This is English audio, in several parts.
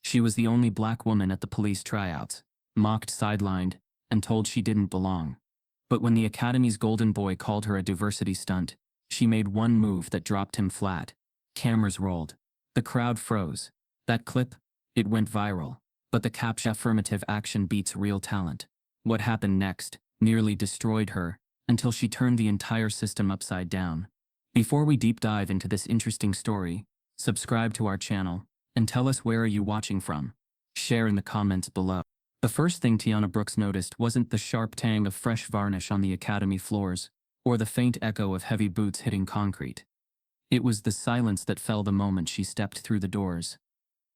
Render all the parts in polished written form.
She was the only black woman at the police tryouts, mocked, sidelined, and told she didn't belong. But when the Academy's golden boy called her a diversity stunt, she made one move that dropped him flat. Cameras rolled. The crowd froze. That clip? It went viral. But the caption affirmative action beats real talent. What happened next nearly destroyed her, until she turned the entire system upside down. Before we deep dive into this interesting story, subscribe to our channel, and tell us where are you watching from. Share in the comments below. The first thing Tiana Brooks noticed wasn't the sharp tang of fresh varnish on the Academy floors, or the faint echo of heavy boots hitting concrete. It was the silence that fell the moment she stepped through the doors.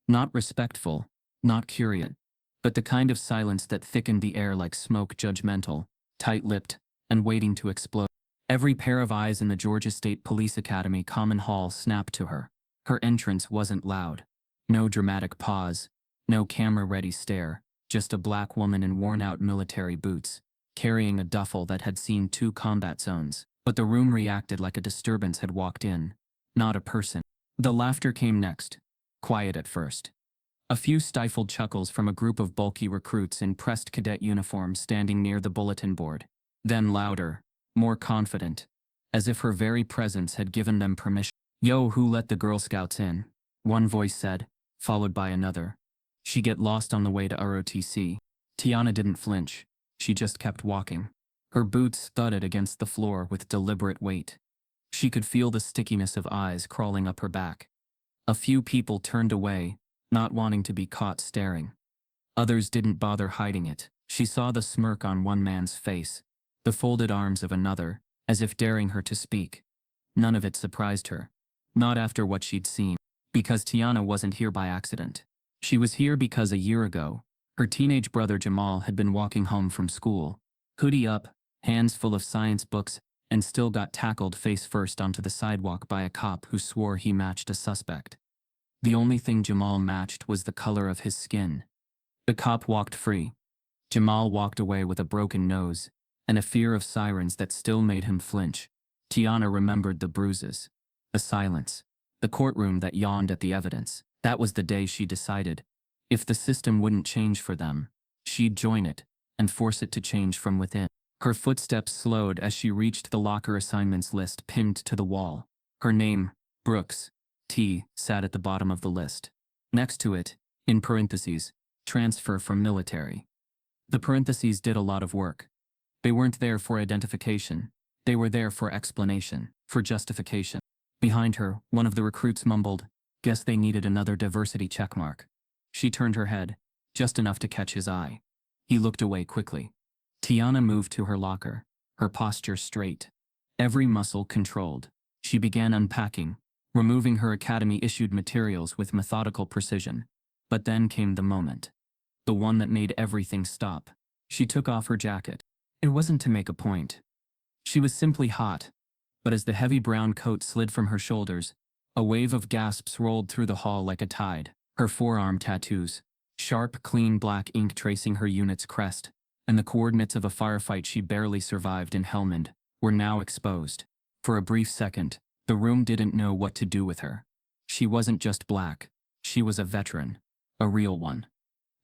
Not respectful, not curious, but the kind of silence that thickened the air like smoke, judgmental, tight-lipped, and waiting to explode. Every pair of eyes in the Georgia State Police Academy Common Hall snapped to her. Her entrance wasn't loud. No dramatic pause, no camera-ready stare, just a black woman in worn-out military boots, carrying a duffel that had seen 2 combat zones. But the room reacted like a disturbance had walked in, not a person. The laughter came next, quiet at first. A few stifled chuckles from a group of bulky recruits in pressed cadet uniforms standing near the bulletin board. Then louder, more confident, as if her very presence had given them permission. "Yo, who let the Girl Scouts in?" one voice said, followed by another. "She get lost on the way to ROTC." Tiana didn't flinch. She just kept walking. Her boots thudded against the floor with deliberate weight. She could feel the stickiness of eyes crawling up her back. A few people turned away, not wanting to be caught staring. Others didn't bother hiding it. She saw the smirk on one man's face, the folded arms of another, as if daring her to speak. None of it surprised her. Not after what she'd seen. Because Tiana wasn't here by accident. She was here because a year ago, her teenage brother Jamal had been walking home from school, hoodie up, hands full of science books, and still got tackled face first onto the sidewalk by a cop who swore he matched a suspect. The only thing Jamal matched was the color of his skin. The cop walked free. Jamal walked away with a broken nose, and a fear of sirens that still made him flinch. Tiana remembered the bruises, the silence, the courtroom that yawned at the evidence. That was the day she decided, if the system wouldn't change for them, she'd join it, and force it to change from within. Her footsteps slowed as she reached the locker assignments list pinned to the wall. Her name, Brooks, T, sat at the bottom of the list. Next to it, in parentheses, transfer from military. The parentheses did a lot of work. They weren't there for identification. They were there for explanation, for justification. Behind her, one of the recruits mumbled, "Guess they needed another diversity checkmark." She turned her head, just enough to catch his eye. He looked away quickly. Tiana moved to her locker, her posture straight, every muscle controlled. She began unpacking, removing her academy-issued materials with methodical precision. But then came the moment. The one that made everything stop. She took off her jacket. It wasn't to make a point. She was simply hot. But as the heavy brown coat slid from her shoulders, a wave of gasps rolled through the hall like a tide. Her forearm tattoos, sharp, clean black ink tracing her unit's crest, and the coordinates of a firefight she barely survived in Helmand, were now exposed. For a brief second, the room didn't know what to do with her. She wasn't just black. She was a veteran. A real one.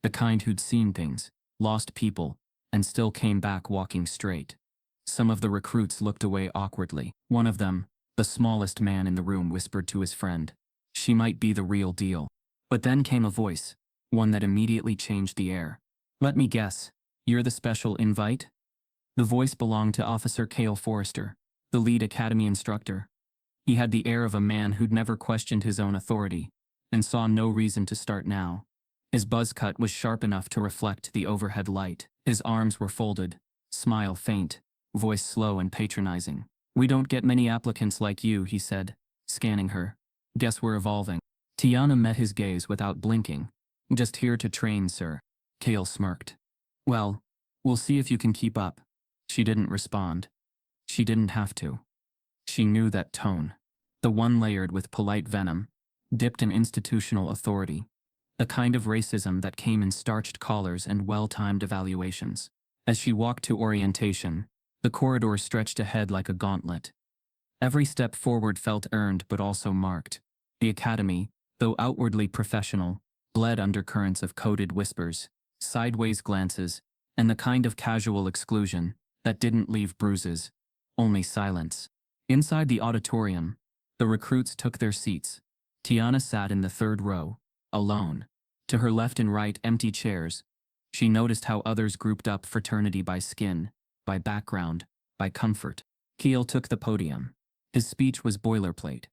The kind who'd seen things, lost people, and still came back walking straight. Some of the recruits looked away awkwardly. One of them, the smallest man in the room, whispered to his friend, "She might be the real deal." But then came a voice, one that immediately changed the air. "Let me guess, you're the special invite?" The voice belonged to Officer Cale Forrester, the lead academy instructor. He had the air of a man who'd never questioned his own authority, and saw no reason to start now. His buzz cut was sharp enough to reflect the overhead light. His arms were folded, smile faint, voice slow and patronizing. "We don't get many applicants like you," he said, scanning her. "Guess we're evolving." Tiana met his gaze without blinking. "Just here to train, sir." Cale smirked. "Well, we'll see if you can keep up." She didn't respond. She didn't have to. She knew that tone. The one layered with polite venom, dipped in institutional authority. The kind of racism that came in starched collars and well-timed evaluations. As she walked to orientation, the corridor stretched ahead like a gauntlet. Every step forward felt earned but also marked. The academy, though outwardly professional, bled undercurrents of coded whispers, sideways glances, and the kind of casual exclusion that didn't leave bruises, only silence. Inside the auditorium, the recruits took their seats. Tiana sat in the third row, alone. To her left and right, empty chairs. She noticed how others grouped up fraternity by skin, by background, by comfort. Keel took the podium. His speech was boilerplate.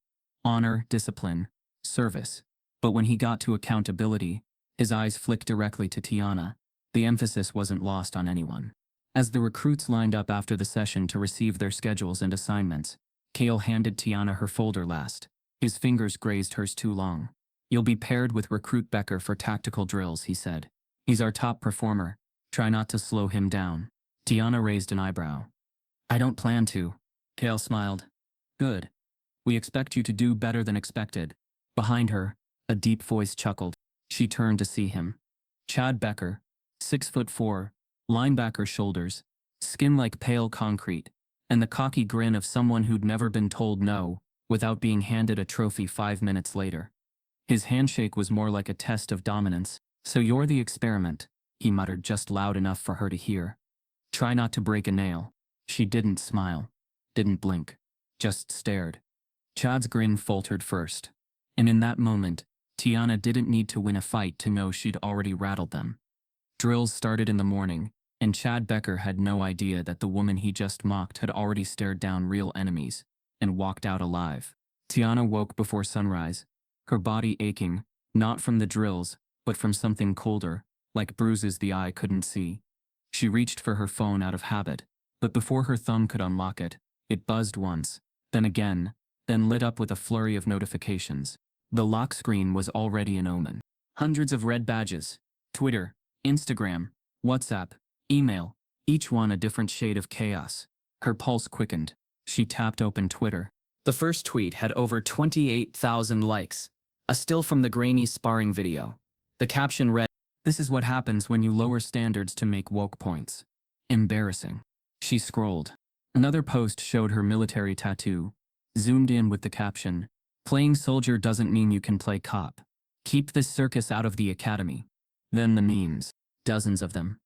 Honor, discipline, service. But when he got to accountability, his eyes flicked directly to Tiana. The emphasis wasn't lost on anyone. As the recruits lined up after the session to receive their schedules and assignments, Kale handed Tiana her folder last. His fingers grazed hers too long. "You'll be paired with Recruit Becker for tactical drills," he said. "He's our top performer. Try not to slow him down." Tiana raised an eyebrow. "I don't plan to." Kale smiled. "Good. We expect you to do better than expected." Behind her, a deep voice chuckled. She turned to see him. Chad Becker, 6'4", linebacker shoulders, skin like pale concrete, and the cocky grin of someone who'd never been told no without being handed a trophy 5 minutes later. His handshake was more like a test of dominance. "So you're the experiment," he muttered just loud enough for her to hear. "Try not to break a nail." She didn't smile, didn't blink, just stared. Chad's grin faltered first. And in that moment, Tiana didn't need to win a fight to know she'd already rattled them. Drills started in the morning, and Chad Becker had no idea that the woman he just mocked had already stared down real enemies and walked out alive. Tiana woke before sunrise, her body aching, not from the drills, but from something colder, like bruises the eye couldn't see. She reached for her phone out of habit, but before her thumb could unlock it, it buzzed once, then again, then lit up with a flurry of notifications. The lock screen was already an omen. Hundreds of red badges. Twitter, Instagram, WhatsApp, email, each one a different shade of chaos. Her pulse quickened. She tapped open Twitter. The first tweet had over 28,000 likes. A still from the grainy sparring video. The caption read, "This is what happens when you lower standards to make woke points. Embarrassing." She scrolled. Another post showed her military tattoo, zoomed in with the caption, "Playing soldier doesn't mean you can play cop. Keep this circus out of the academy." Then the memes. Dozens of them.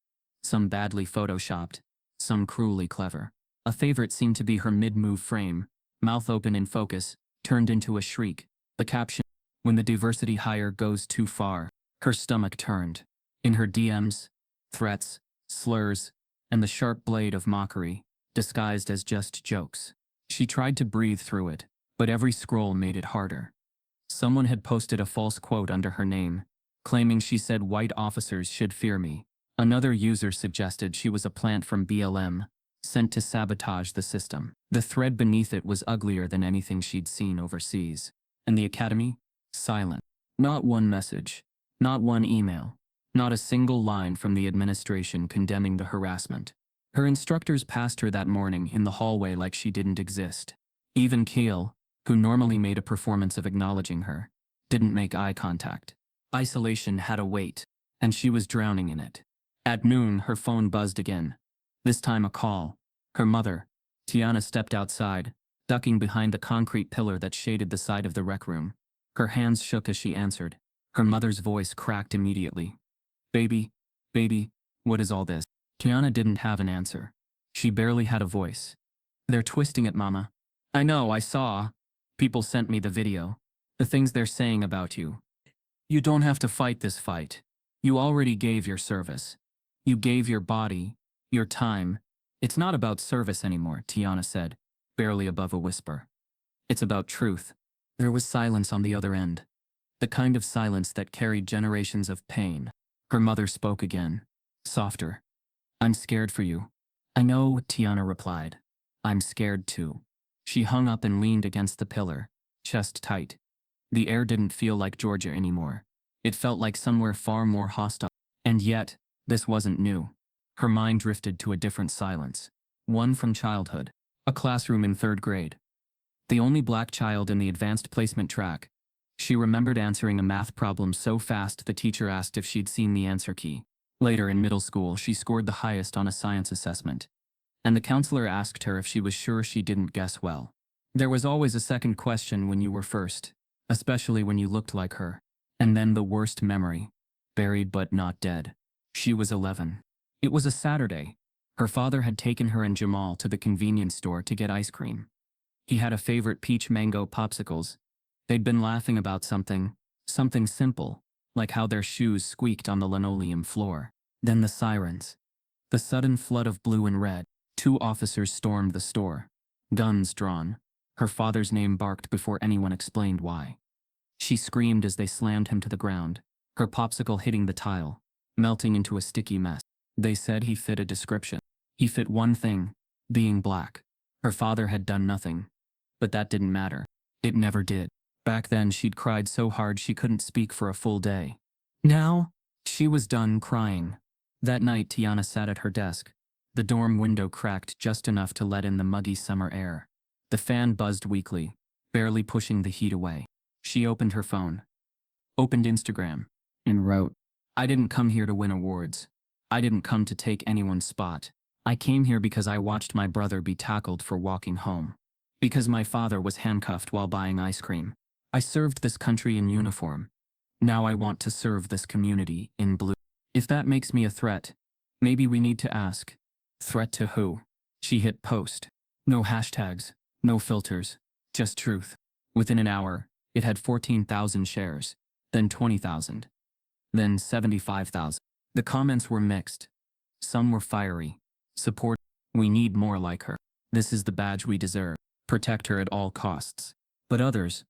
Some badly photoshopped, some cruelly clever. A favorite seemed to be her mid-move frame, mouth open in focus, turned into a shriek. The caption, "When the diversity hire goes too far." Her stomach turned. In her DMs, threats, slurs, and the sharp blade of mockery, disguised as just jokes. She tried to breathe through it, but every scroll made it harder. Someone had posted a false quote under her name, claiming she said white officers should fear me. Another user suggested she was a plant from BLM, sent to sabotage the system. The thread beneath it was uglier than anything she'd seen overseas. And the academy? Silent. Not one message. Not one email. Not a single line from the administration condemning the harassment. Her instructors passed her that morning in the hallway like she didn't exist. Even Keel, who normally made a performance of acknowledging her, didn't make eye contact. Isolation had a weight, and she was drowning in it. At noon, her phone buzzed again. This time a call. Her mother. Tiana stepped outside, ducking behind the concrete pillar that shaded the side of the rec room. Her hands shook as she answered. Her mother's voice cracked immediately. Baby, what is all this?" Tiana didn't have an answer. She barely had a voice. "They're twisting it, Mama. I know, I saw. People sent me the video. The things they're saying about you. You don't have to fight this fight. You already gave your service. You gave your body, your time. It's not about service anymore," Tiana said, barely above a whisper. "It's about truth." There was silence on the other end. The kind of silence that carried generations of pain. Her mother spoke again, softer. "I'm scared for you." "I know," Tiana replied. "I'm scared too." She hung up and leaned against the pillar, chest tight. The air didn't feel like Georgia anymore. It felt like somewhere far more hostile. And yet, this wasn't new. Her mind drifted to a different silence. One from childhood. A classroom in 3rd grade. The only black child in the advanced placement track. She remembered answering a math problem so fast the teacher asked if she'd seen the answer key. Later in middle school, she scored the highest on a science assessment. And the counselor asked her if she was sure she didn't guess well. There was always a second question when you were first, especially when you looked like her. And then the worst memory. Buried but not dead. She was 11. It was a Saturday. Her father had taken her and Jamal to the convenience store to get ice cream. He had a favorite peach mango popsicles. They'd been laughing about something simple, like how their shoes squeaked on the linoleum floor. Then the sirens. The sudden flood of blue and red. 2 officers stormed the store. Guns drawn. Her father's name barked before anyone explained why. She screamed as they slammed him to the ground, her popsicle hitting the tile, melting into a sticky mess. They said he fit a description. He fit one thing, being black. Her father had done nothing. But that didn't matter. It never did. Back then she'd cried so hard she couldn't speak for a full day. Now, she was done crying. That night Tiana sat at her desk. The dorm window cracked just enough to let in the muggy summer air. The fan buzzed weakly, barely pushing the heat away. She opened her phone, opened Instagram, and wrote, "I didn't come here to win awards. I didn't come to take anyone's spot. I came here because I watched my brother be tackled for walking home. Because my father was handcuffed while buying ice cream. I served this country in uniform. Now I want to serve this community in blue. If that makes me a threat, maybe we need to ask, threat to who?" She hit post. No hashtags, no filters, just truth. Within an hour, it had 14,000 shares, then 20,000, then 75,000. The comments were mixed. Some were fiery. Support, "We need more like her. This is the badge we deserve. Protect her at all costs." But others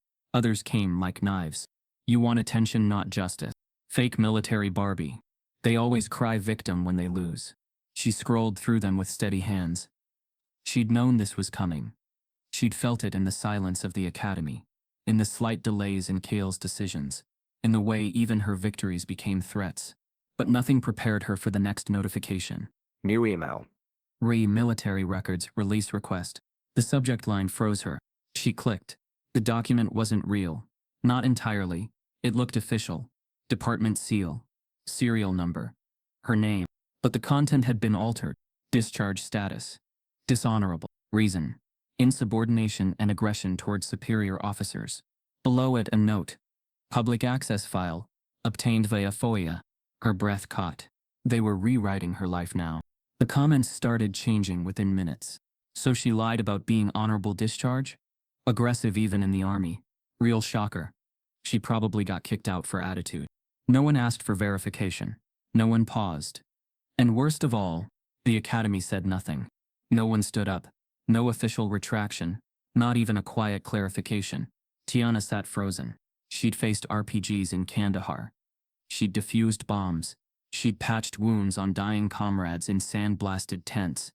came like knives. "You want attention, not justice. Fake military Barbie. They always cry victim when they lose." She scrolled through them with steady hands. She'd known this was coming. She'd felt it in the silence of the academy, in the slight delays in Kale's decisions, in the way even her victories became threats. But nothing prepared her for the next notification. New email. Military records release request. The subject line froze her. She clicked. The document wasn't real. Not entirely. It looked official. Department seal. Serial number. Her name. But the content had been altered. Discharge status. Dishonorable. Reason. Insubordination and aggression towards superior officers. Below it a note. Public access file. Obtained via FOIA. Her breath caught. They were rewriting her life now. The comments started changing within minutes. So she lied about being honorable discharge? Aggressive even in the army. Real shocker. She probably got kicked out for attitude. No one asked for verification. No one paused. And worst of all, the academy said nothing. No one stood up. No official retraction. Not even a quiet clarification. Tiana sat frozen. She'd faced RPGs in Kandahar. She'd defused bombs. She'd patched wounds on dying comrades in sand-blasted tents.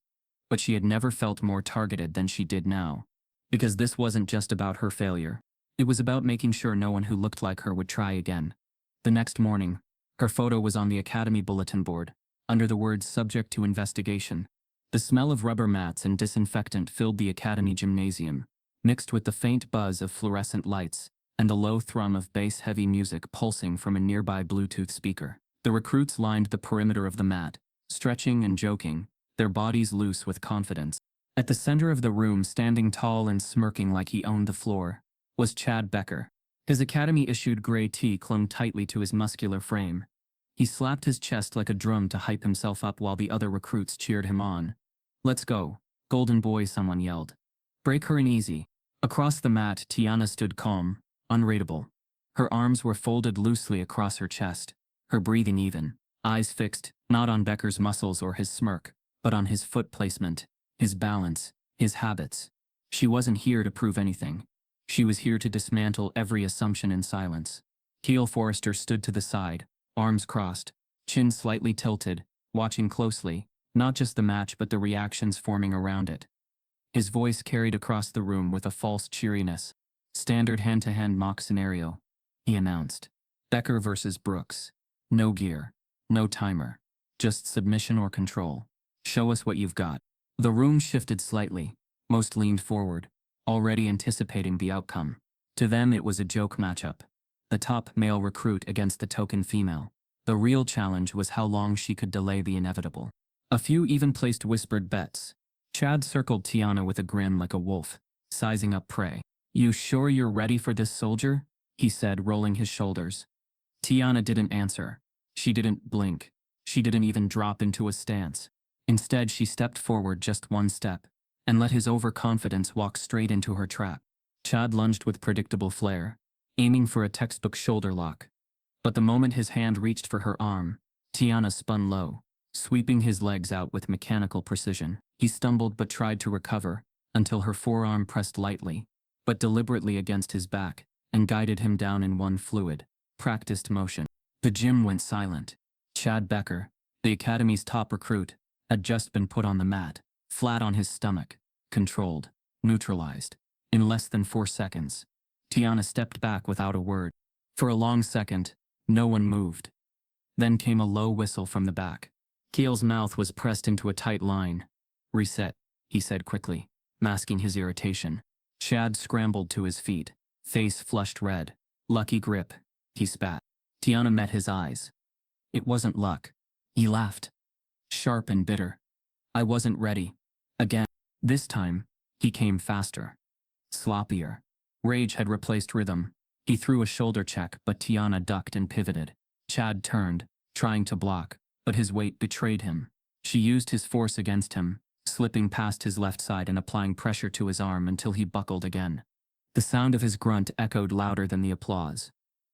But she had never felt more targeted than she did now. Because this wasn't just about her failure. It was about making sure no one who looked like her would try again. The next morning, her photo was on the academy bulletin board, under the words "subject to investigation." The smell of rubber mats and disinfectant filled the academy gymnasium, mixed with the faint buzz of fluorescent lights and the low thrum of bass-heavy music pulsing from a nearby Bluetooth speaker. The recruits lined the perimeter of the mat, stretching and joking, their bodies loose with confidence. At the center of the room, standing tall and smirking like he owned the floor, was Chad Becker. His academy-issued gray tee clung tightly to his muscular frame. He slapped his chest like a drum to hype himself up while the other recruits cheered him on. "Let's go, golden boy," someone yelled. "Break her in easy." Across the mat, Tiana stood calm, unreadable. Her arms were folded loosely across her chest, her breathing even, eyes fixed, not on Becker's muscles or his smirk, but on his foot placement, his balance, his habits. She wasn't here to prove anything. She was here to dismantle every assumption in silence. Keel Forrester stood to the side, arms crossed, chin slightly tilted, watching closely, not just the match but the reactions forming around it. His voice carried across the room with a false cheeriness. "Standard hand-to-hand mock scenario," he announced. "Becker versus Brooks. No gear. No timer. Just submission or control. Show us what you've got." The room shifted slightly. Most leaned forward, already anticipating the outcome. To them it was a joke matchup. The top male recruit against the token female. The real challenge was how long she could delay the inevitable. A few even placed whispered bets. Chad circled Tiana with a grin like a wolf, sizing up prey. "You sure you're ready for this, soldier?" he said, rolling his shoulders. Tiana didn't answer. She didn't blink. She didn't even drop into a stance. Instead, she stepped forward just one step and let his overconfidence walk straight into her trap. Chad lunged with predictable flair, aiming for a textbook shoulder lock. But the moment his hand reached for her arm, Tiana spun low, sweeping his legs out with mechanical precision. He stumbled but tried to recover until her forearm pressed lightly, but deliberately against his back and guided him down in one fluid, practiced motion. The gym went silent. Chad Becker, the academy's top recruit, had just been put on the mat, flat on his stomach, controlled, neutralized. In less than 4 seconds, Tiana stepped back without a word. For a long second, no one moved. Then came a low whistle from the back. Keel's mouth was pressed into a tight line. "Reset," he said quickly, masking his irritation. Chad scrambled to his feet, face flushed red. "Lucky grip," he spat. Tiana met his eyes. "It wasn't luck." He laughed, sharp and bitter. "I wasn't ready." Again. This time, he came faster. Sloppier. Rage had replaced rhythm. He threw a shoulder check, but Tiana ducked and pivoted. Chad turned, trying to block, but his weight betrayed him. She used his force against him, slipping past his left side and applying pressure to his arm until he buckled again. The sound of his grunt echoed louder than the applause.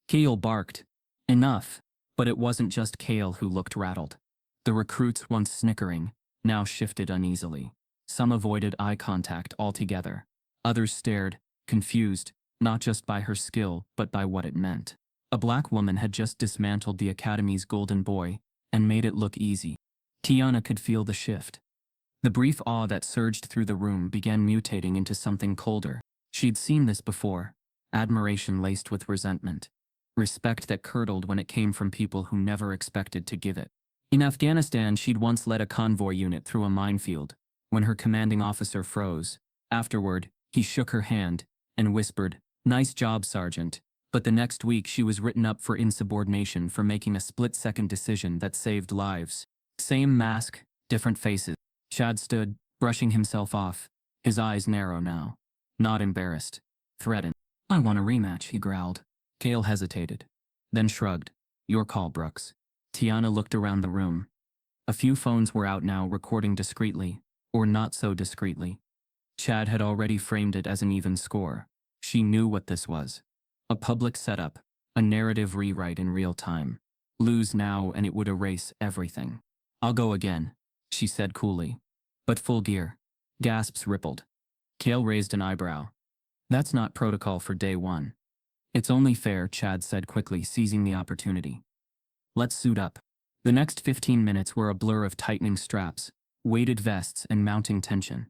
Kale barked. Enough. But it wasn't just Kale who looked rattled. The recruits, once snickering, now shifted uneasily. Some avoided eye contact altogether. Others stared, confused, not just by her skill, but by what it meant. A black woman had just dismantled the academy's golden boy and made it look easy. Tiana could feel the shift. The brief awe that surged through the room began mutating into something colder. She'd seen this before, admiration laced with resentment. Respect that curdled when it came from people who never expected to give it. In Afghanistan, she'd once led a convoy unit through a minefield. When her commanding officer froze, afterward, he shook her hand and whispered, "Nice job, Sergeant." But the next week she was written up for insubordination for making a split-second decision that saved lives. Same mask, different faces. Chad stood, brushing himself off, his eyes narrow now. Not embarrassed. Threatened. "I want a rematch," he growled. Kale hesitated, then shrugged. "Your call, Brooks." Tiana looked around the room. A few phones were out now, recording discreetly, or not so discreetly. Chad had already framed it as an even score. She knew what this was. A public setup, a narrative rewrite in real time. Lose now and it would erase everything. "I'll go again," she said coolly. "But full gear." Gasps rippled. Kale raised an eyebrow. "That's not protocol for day one." "It's only fair," Chad said quickly, seizing the opportunity. "Let's suit up." The next 15 minutes were a blur of tightening straps, weighted vests, and mounting tension.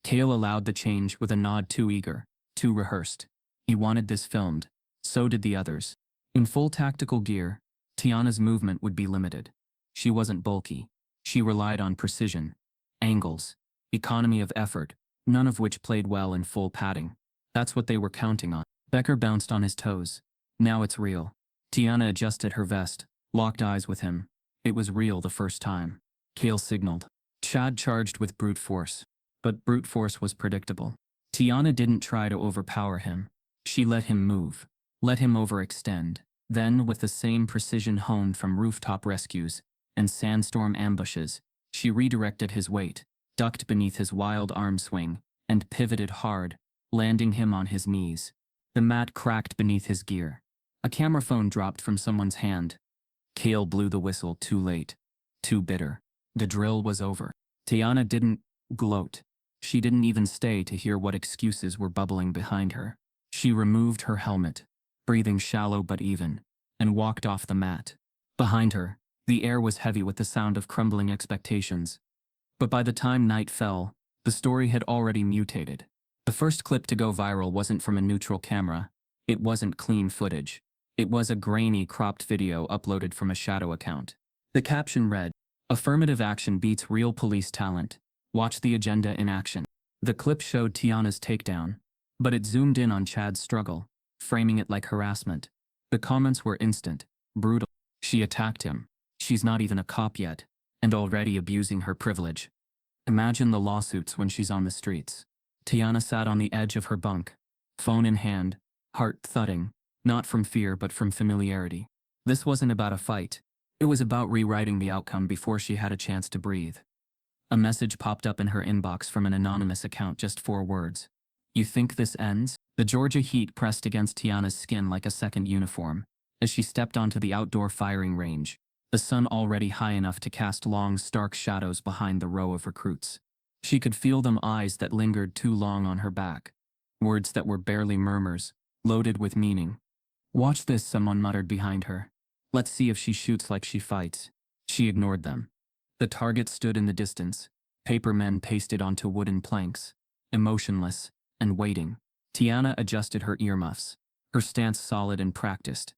Kale allowed the change with a nod, too eager, too rehearsed. He wanted this filmed. So did the others. In full tactical gear, Tiana's movement would be limited. She wasn't bulky. She relied on precision, angles, economy of effort, none of which played well in full padding. That's what they were counting on. Becker bounced on his toes. "Now it's real." Tiana adjusted her vest, locked eyes with him. It was real the first time. Kale signaled. Chad charged with brute force. But brute force was predictable. Tiana didn't try to overpower him. She let him move. Let him overextend. Then, with the same precision honed from rooftop rescues and sandstorm ambushes, she redirected his weight, ducked beneath his wild arm swing, and pivoted hard, landing him on his knees. The mat cracked beneath his gear. A camera phone dropped from someone's hand. Kale blew the whistle too late. Too bitter. The drill was over. Tiana didn't gloat. She didn't even stay to hear what excuses were bubbling behind her. She removed her helmet, breathing shallow but even, and walked off the mat. Behind her, the air was heavy with the sound of crumbling expectations. But by the time night fell, the story had already mutated. The first clip to go viral wasn't from a neutral camera. It wasn't clean footage. It was a grainy, cropped video uploaded from a shadow account. The caption read, "Affirmative action beats real police talent. Watch the agenda in action." The clip showed Tiana's takedown, but it zoomed in on Chad's struggle, framing it like harassment. The comments were instant, brutal. She attacked him. She's not even a cop yet, and already abusing her privilege. Imagine the lawsuits when she's on the streets. Tiana sat on the edge of her bunk, phone in hand, heart thudding, not from fear but from familiarity. This wasn't about a fight. It was about rewriting the outcome before she had a chance to breathe. A message popped up in her inbox from an anonymous account, just 4 words. "You think this ends?" The Georgia heat pressed against Tiana's skin like a second uniform as she stepped onto the outdoor firing range, the sun already high enough to cast long, stark shadows behind the row of recruits. She could feel them eyes that lingered too long on her back, words that were barely murmurs, loaded with meaning. "Watch this," someone muttered behind her. "Let's see if she shoots like she fights." She ignored them. The target stood in the distance, paper men pasted onto wooden planks, emotionless and waiting. Tiana adjusted her earmuffs, her stance solid and practiced.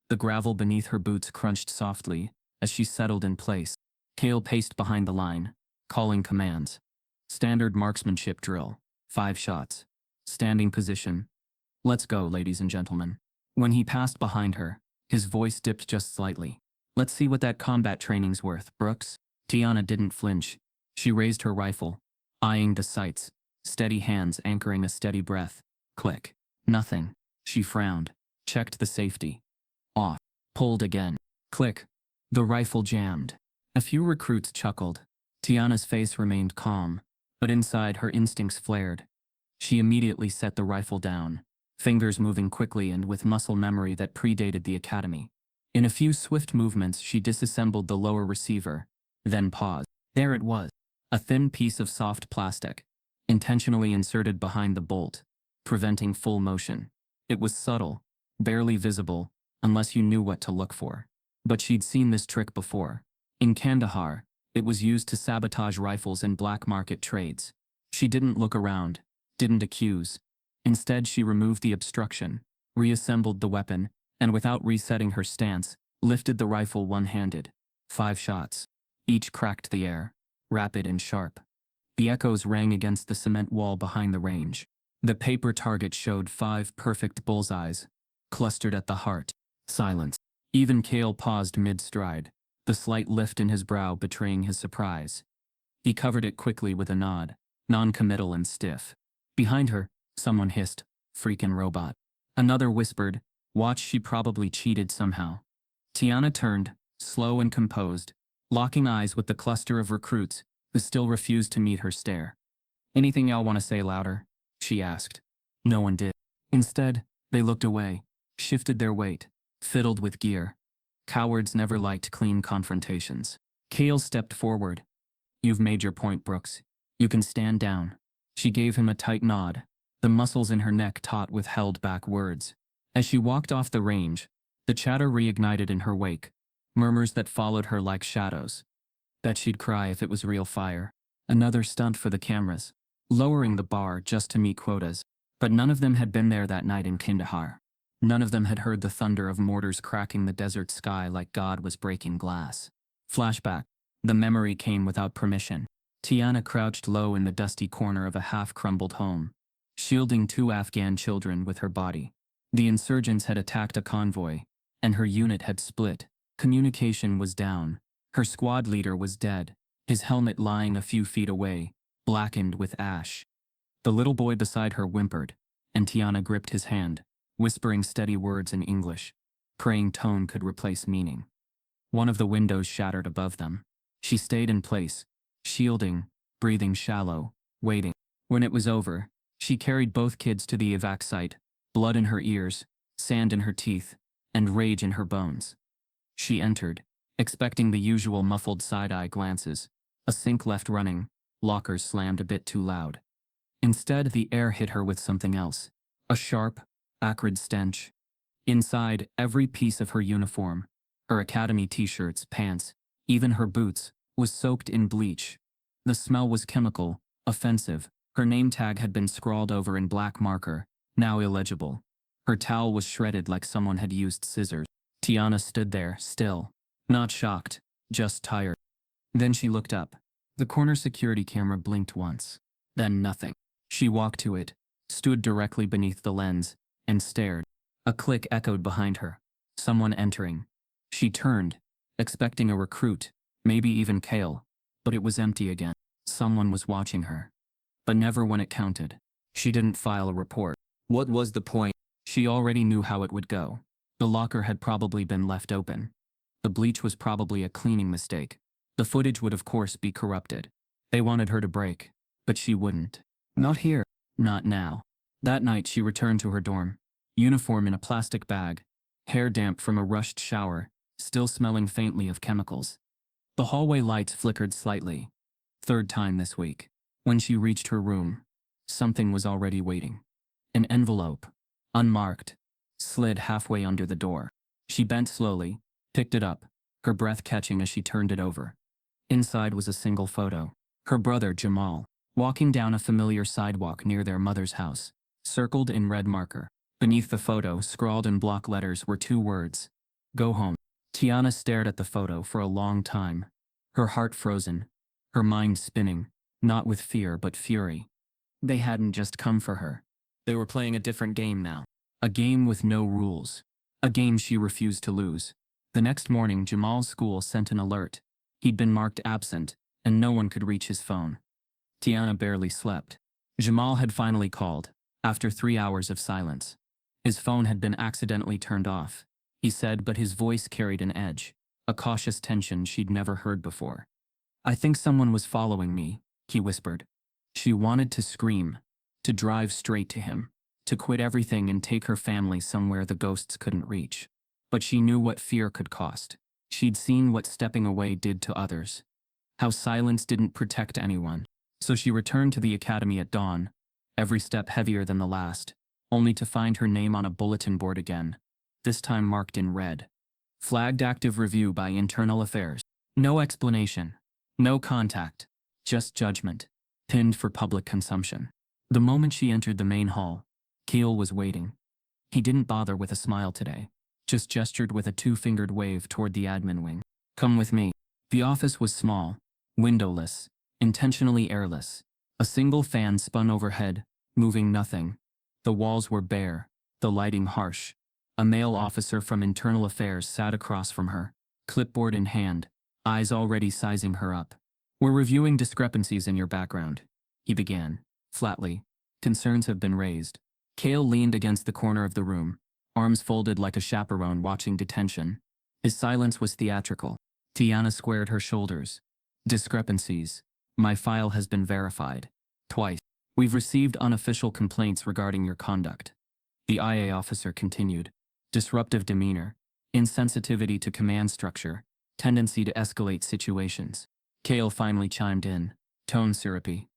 The gravel beneath her boots crunched softly as she settled in place. Cale paced behind the line, calling commands. Standard marksmanship drill. 5 shots. Standing position. "Let's go, ladies and gentlemen." When he passed behind her, his voice dipped just slightly. "Let's see what that combat training's worth, Brooks." Tiana didn't flinch. She raised her rifle, eyeing the sights, steady hands anchoring a steady breath. Click. Nothing. She frowned, checked the safety. Off. Pulled again. Click. The rifle jammed. A few recruits chuckled. Tiana's face remained calm, but inside her instincts flared. She immediately set the rifle down, fingers moving quickly and with muscle memory that predated the academy. In a few swift movements, she disassembled the lower receiver, then paused. There it was, a thin piece of soft plastic, intentionally inserted behind the bolt, preventing full motion. It was subtle, barely visible, unless you knew what to look for. But she'd seen this trick before. In Kandahar, it was used to sabotage rifles in black market trades. She didn't look around, didn't accuse. Instead, she removed the obstruction, reassembled the weapon, and without resetting her stance, lifted the rifle one-handed. 5 shots. Each cracked the air, rapid and sharp. The echoes rang against the cement wall behind the range. The paper target showed 5 perfect bullseyes, clustered at the heart. Silence. Even Cale paused mid-stride, the slight lift in his brow betraying his surprise. He covered it quickly with a nod, non-committal and stiff. Behind her, someone hissed, "Freakin' robot." Another whispered, "Watch, she probably cheated somehow." Tiana turned, slow and composed, locking eyes with the cluster of recruits who still refused to meet her stare. "Anything y'all want to say louder?" she asked. No one did. Instead, they looked away, shifted their weight, fiddled with gear. Cowards never liked clean confrontations. Cale stepped forward. "You've made your point, Brooks. You can stand down." She gave him a tight nod, the muscles in her neck taut with held-back words. As she walked off the range, the chatter reignited in her wake, murmurs that followed her like shadows. Bet she'd cry if it was real fire. Another stunt for the cameras, lowering the bar just to meet quotas. But none of them had been there that night in Kandahar. None of them had heard the thunder of mortars cracking the desert sky like God was breaking glass. Flashback. The memory came without permission. Tiana crouched low in the dusty corner of a half-crumbled home, shielding 2 Afghan children with her body. The insurgents had attacked a convoy, and her unit had split. Communication was down. Her squad leader was dead, his helmet lying a few feet away, blackened with ash. The little boy beside her whimpered, and Tiana gripped his hand, whispering steady words in English. Praying tone could replace meaning. One of the windows shattered above them. She stayed in place, shielding, breathing shallow, waiting. When it was over, she carried both kids to the evac site, blood in her ears, sand in her teeth, and rage in her bones. She entered, expecting the usual muffled side-eye glances, a sink left running, lockers slammed a bit too loud. Instead, the air hit her with something else, a sharp, acrid stench. Inside, every piece of her uniform, her academy t-shirts, pants, even her boots, was soaked in bleach. The smell was chemical, offensive. Her name tag had been scrawled over in black marker, now illegible. Her towel was shredded like someone had used scissors. Tiana stood there, still, not shocked, just tired. Then she looked up. The corner security camera blinked once. Then nothing. She walked to it, stood directly beneath the lens, and stared. A click echoed behind her. Someone entering. She turned, expecting a recruit, maybe even Cale, but it was empty again. Someone was watching her. But never when it counted. She didn't file a report. What was the point? She already knew how it would go. The locker had probably been left open. The bleach was probably a cleaning mistake. The footage would of course be corrupted. They wanted her to break, but she wouldn't. Not here. Not now. That night she returned to her dorm. Uniform in a plastic bag. Hair damp from a rushed shower, still smelling faintly of chemicals. The hallway lights flickered slightly. Third time this week. When she reached her room, something was already waiting. An envelope. Unmarked. Slid halfway under the door. She bent slowly, picked it up, her breath catching as she turned it over. Inside was a single photo. Her brother, Jamal, walking down a familiar sidewalk near their mother's house, circled in red marker. Beneath the photo, scrawled in block letters, were two words. Go home. Tiana stared at the photo for a long time. Her heart frozen. Her mind spinning, not with fear but fury. They hadn't just come for her. They were playing a different game now. A game with no rules. A game she refused to lose. The next morning, Jamal's school sent an alert. He'd been marked absent, and no one could reach his phone. Tiana barely slept. Jamal had finally called, after 3 hours of silence. His phone had been accidentally turned off, he said, but his voice carried an edge, a cautious tension she'd never heard before. I think someone was following me, he whispered. She wanted to scream, to drive straight to him, to quit everything and take her family somewhere the ghosts couldn't reach. But she knew what fear could cost. She'd seen what stepping away did to others. How silence didn't protect anyone. So she returned to the academy at dawn, every step heavier than the last, only to find her name on a bulletin board again, this time marked in red. Flagged active review by internal affairs. No explanation. No contact. Just judgment. Pinned for public consumption. The moment she entered the main hall, Keel was waiting. He didn't bother with a smile today, just gestured with a two-fingered wave toward the admin wing. Come with me. The office was small, windowless, intentionally airless. A single fan spun overhead, moving nothing. The walls were bare, the lighting harsh. A male officer from Internal Affairs sat across from her, clipboard in hand, eyes already sizing her up. We're reviewing discrepancies in your background, he began, flatly. Concerns have been raised. Kale leaned against the corner of the room, arms folded like a chaperone watching detention. His silence was theatrical. Tiana squared her shoulders. Discrepancies. My file has been verified. Twice. We've received unofficial complaints regarding your conduct. The IA officer continued. Disruptive demeanor, insensitivity to command structure, tendency to escalate situations. Kale finally chimed in, tone syrupy.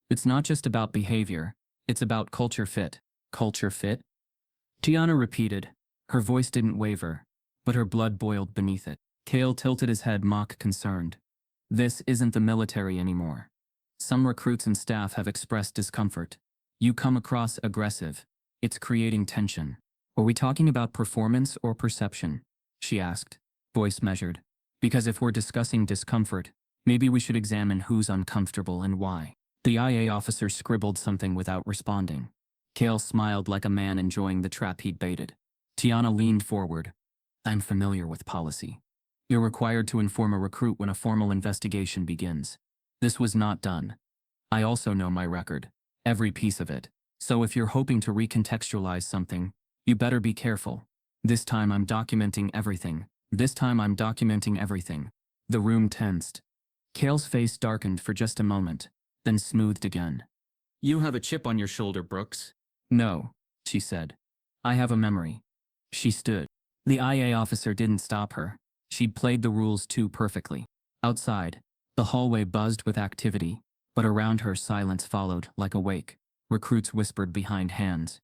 It's not just about behavior, it's about culture fit. Culture fit? Tiana repeated. Her voice didn't waver, but her blood boiled beneath it. Kale tilted his head, mock concerned. This isn't the military anymore. Some recruits and staff have expressed discomfort. You come across aggressive. It's creating tension. Are we talking about performance or perception? She asked, voice measured. Because if we're discussing discomfort, maybe we should examine who's uncomfortable and why. The IA officer scribbled something without responding. Kale smiled like a man enjoying the trap he'd baited. Tiana leaned forward. I'm familiar with policy. You're required to inform a recruit when a formal investigation begins. This was not done. I also know my record. Every piece of it. So if you're hoping to recontextualize something, you better be careful. This time I'm documenting everything. This time I'm documenting everything. The room tensed. Kale's face darkened for just a moment, then smoothed again. You have a chip on your shoulder, Brooks. No, she said. I have a memory. She stood. The IA officer didn't stop her. She'd played the rules too perfectly. Outside, the hallway buzzed with activity, but around her silence followed like a wake. Recruits whispered behind hands.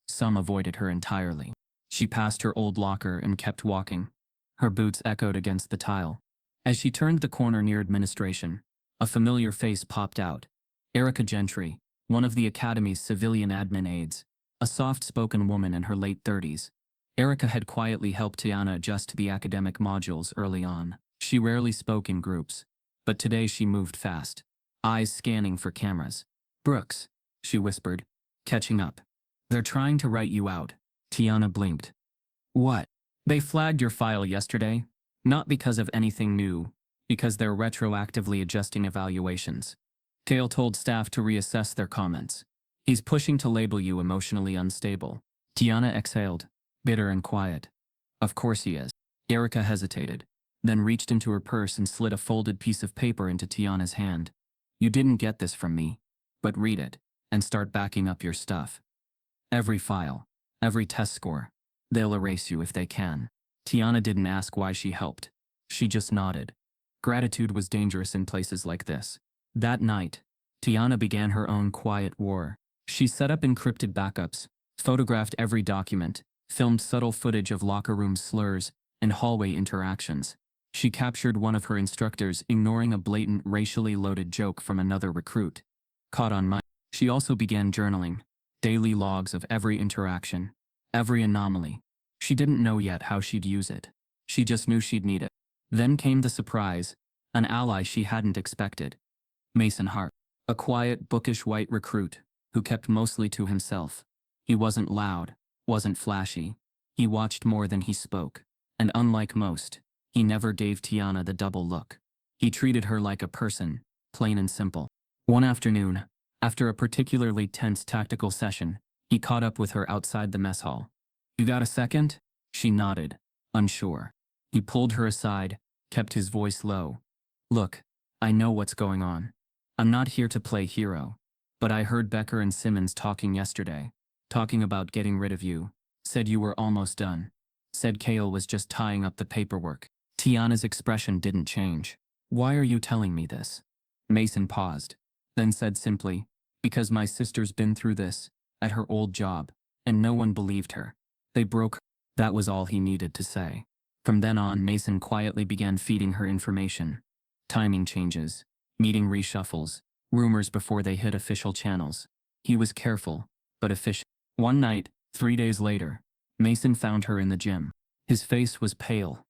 Some avoided her entirely. She passed her old locker and kept walking. Her boots echoed against the tile. As she turned the corner near administration, a familiar face popped out. Erica Gentry, one of the academy's civilian admin aides, a soft-spoken woman in her late 30s. Erica had quietly helped Tiana adjust to the academic modules early on. She rarely spoke in groups, but today she moved fast, eyes scanning for cameras. Brooks, she whispered, catching up. They're trying to write you out. Tiana blinked. What? They flagged your file yesterday? Not because of anything new, because they're retroactively adjusting evaluations. Kale told staff to reassess their comments. He's pushing to label you emotionally unstable. Tiana exhaled, bitter and quiet. Of course he is. Erica hesitated, then reached into her purse and slid a folded piece of paper into Tiana's hand. You didn't get this from me, but read it, and start backing up your stuff. Every file, every test score. They'll erase you if they can. Tiana didn't ask why she helped. She just nodded. Gratitude was dangerous in places like this. That night, Tiana began her own quiet war. She set up encrypted backups, photographed every document, filmed subtle footage of locker room slurs and hallway interactions. She captured one of her instructors ignoring a blatant racially loaded joke from another recruit. Caught on mic. She also began journaling, daily logs of every interaction, every anomaly. She didn't know yet how she'd use it. She just knew she'd need it. Then came the surprise, an ally she hadn't expected. Mason Hart, a quiet, bookish white recruit who kept mostly to himself. He wasn't loud, wasn't flashy. He watched more than he spoke. And unlike most, he never gave Tiana the double look. He treated her like a person, plain and simple. One afternoon, after a particularly tense tactical session, he caught up with her outside the mess hall. You got a second? She nodded, unsure. He pulled her aside, kept his voice low. Look, I know what's going on. I'm not here to play hero. But I heard Becker and Simmons talking yesterday. Talking about getting rid of you. Said you were almost done. Said Cale was just tying up the paperwork. Tiana's expression didn't change. Why are you telling me this? Mason paused, then said simply, because my sister's been through this, at her old job, and no one believed her. They broke her. That was all he needed to say. From then on, Mason quietly began feeding her information. Timing changes, meeting reshuffles, rumors before they hit official channels. He was careful, but efficient. One night, 3 days later, Mason found her in the gym. His face was pale,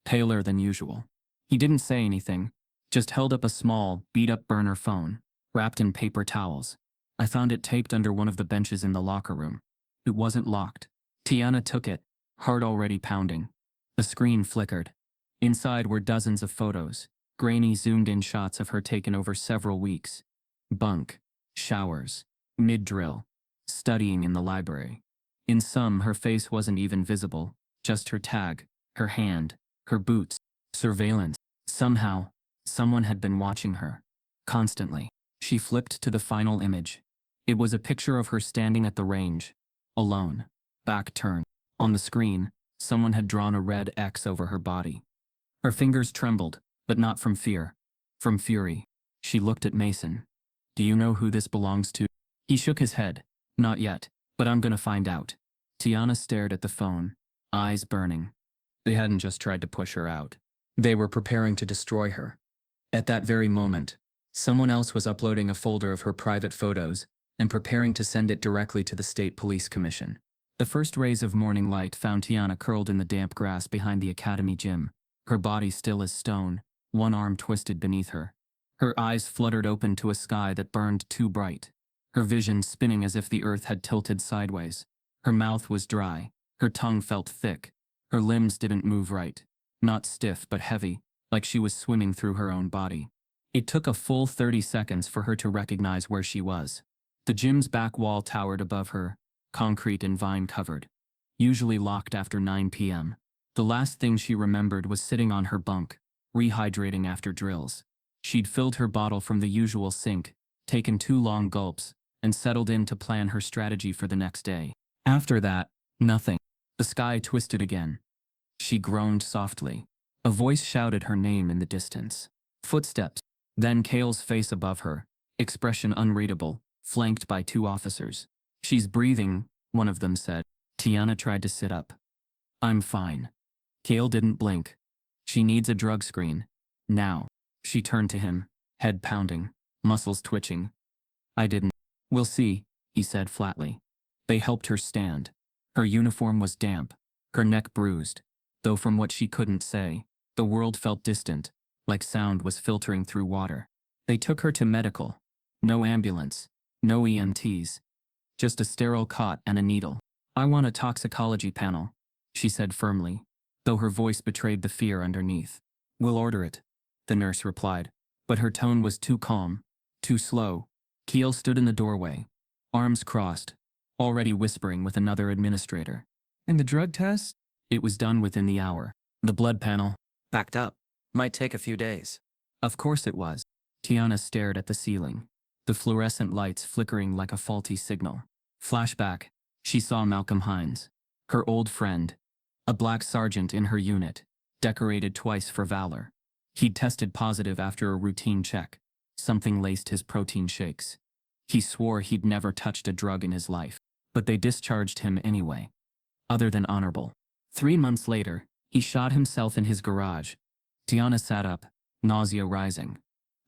paler than usual. He didn't say anything, just held up a small, beat-up burner phone, wrapped in paper towels. I found it taped under one of the benches in the locker room. It wasn't locked. Tiana took it, heart already pounding. The screen flickered. Inside were dozens of photos, grainy zoomed-in shots of her taken over several weeks. Bunk, showers, mid-drill, studying in the library. In some, her face wasn't even visible, just her tag, her hand, her boots. Surveillance. Somehow, someone had been watching her. Constantly. She flipped to the final image. It was a picture of her standing at the range, alone, back turned. On the screen, someone had drawn a red X over her body. Her fingers trembled, but not from fear. From fury. She looked at Mason. Do you know who this belongs to? He shook his head. Not yet, but I'm gonna find out. Tiana stared at the phone, eyes burning. They hadn't just tried to push her out. They were preparing to destroy her. At that very moment, someone else was uploading a folder of her private photos and preparing to send it directly to the State Police Commission. The first rays of morning light found Tiana curled in the damp grass behind the academy gym, her body still as stone, one arm twisted beneath her. Her eyes fluttered open to a sky that burned too bright, her vision spinning as if the earth had tilted sideways. Her mouth was dry, her tongue felt thick, her limbs didn't move right, not stiff but heavy, like she was swimming through her own body. It took a full 30 seconds for her to recognize where she was. The gym's back wall towered above her, concrete and vine-covered. Usually locked after 9 p.m. The last thing she remembered was sitting on her bunk, rehydrating after drills. She'd filled her bottle from the usual sink, taken 2 long gulps, and settled in to plan her strategy for the next day. After that, nothing. The sky twisted again. She groaned softly. A voice shouted her name in the distance. Footsteps. Then Cale's face above her, expression unreadable, flanked by 2 officers. She's breathing, one of them said. Tiana tried to sit up. I'm fine. Cale didn't blink. She needs a drug screen. Now. She turned to him, head pounding, muscles twitching. I didn't. We'll see, he said flatly. They helped her stand. Her uniform was damp, her neck bruised, though from what she couldn't say, the world felt distant, like sound was filtering through water. They took her to medical. No ambulance, no EMTs. Just a sterile cot and a needle. I want a toxicology panel, she said firmly, though her voice betrayed the fear underneath. We'll order it, the nurse replied, but her tone was too calm, too slow. Keel stood in the doorway, arms crossed, already whispering with another administrator. And the drug test? It was done within the hour. The blood panel, backed up, might take a few days. Of course it was. Tiana stared at the ceiling, the fluorescent lights flickering like a faulty signal. Flashback, she saw Malcolm Hines, her old friend, a black sergeant in her unit, decorated twice for valor. He'd tested positive after a routine check. Something laced his protein shakes. He swore he'd never touched a drug in his life, but they discharged him anyway. Other than honorable. 3 months later, he shot himself in his garage. Tiana sat up, nausea rising.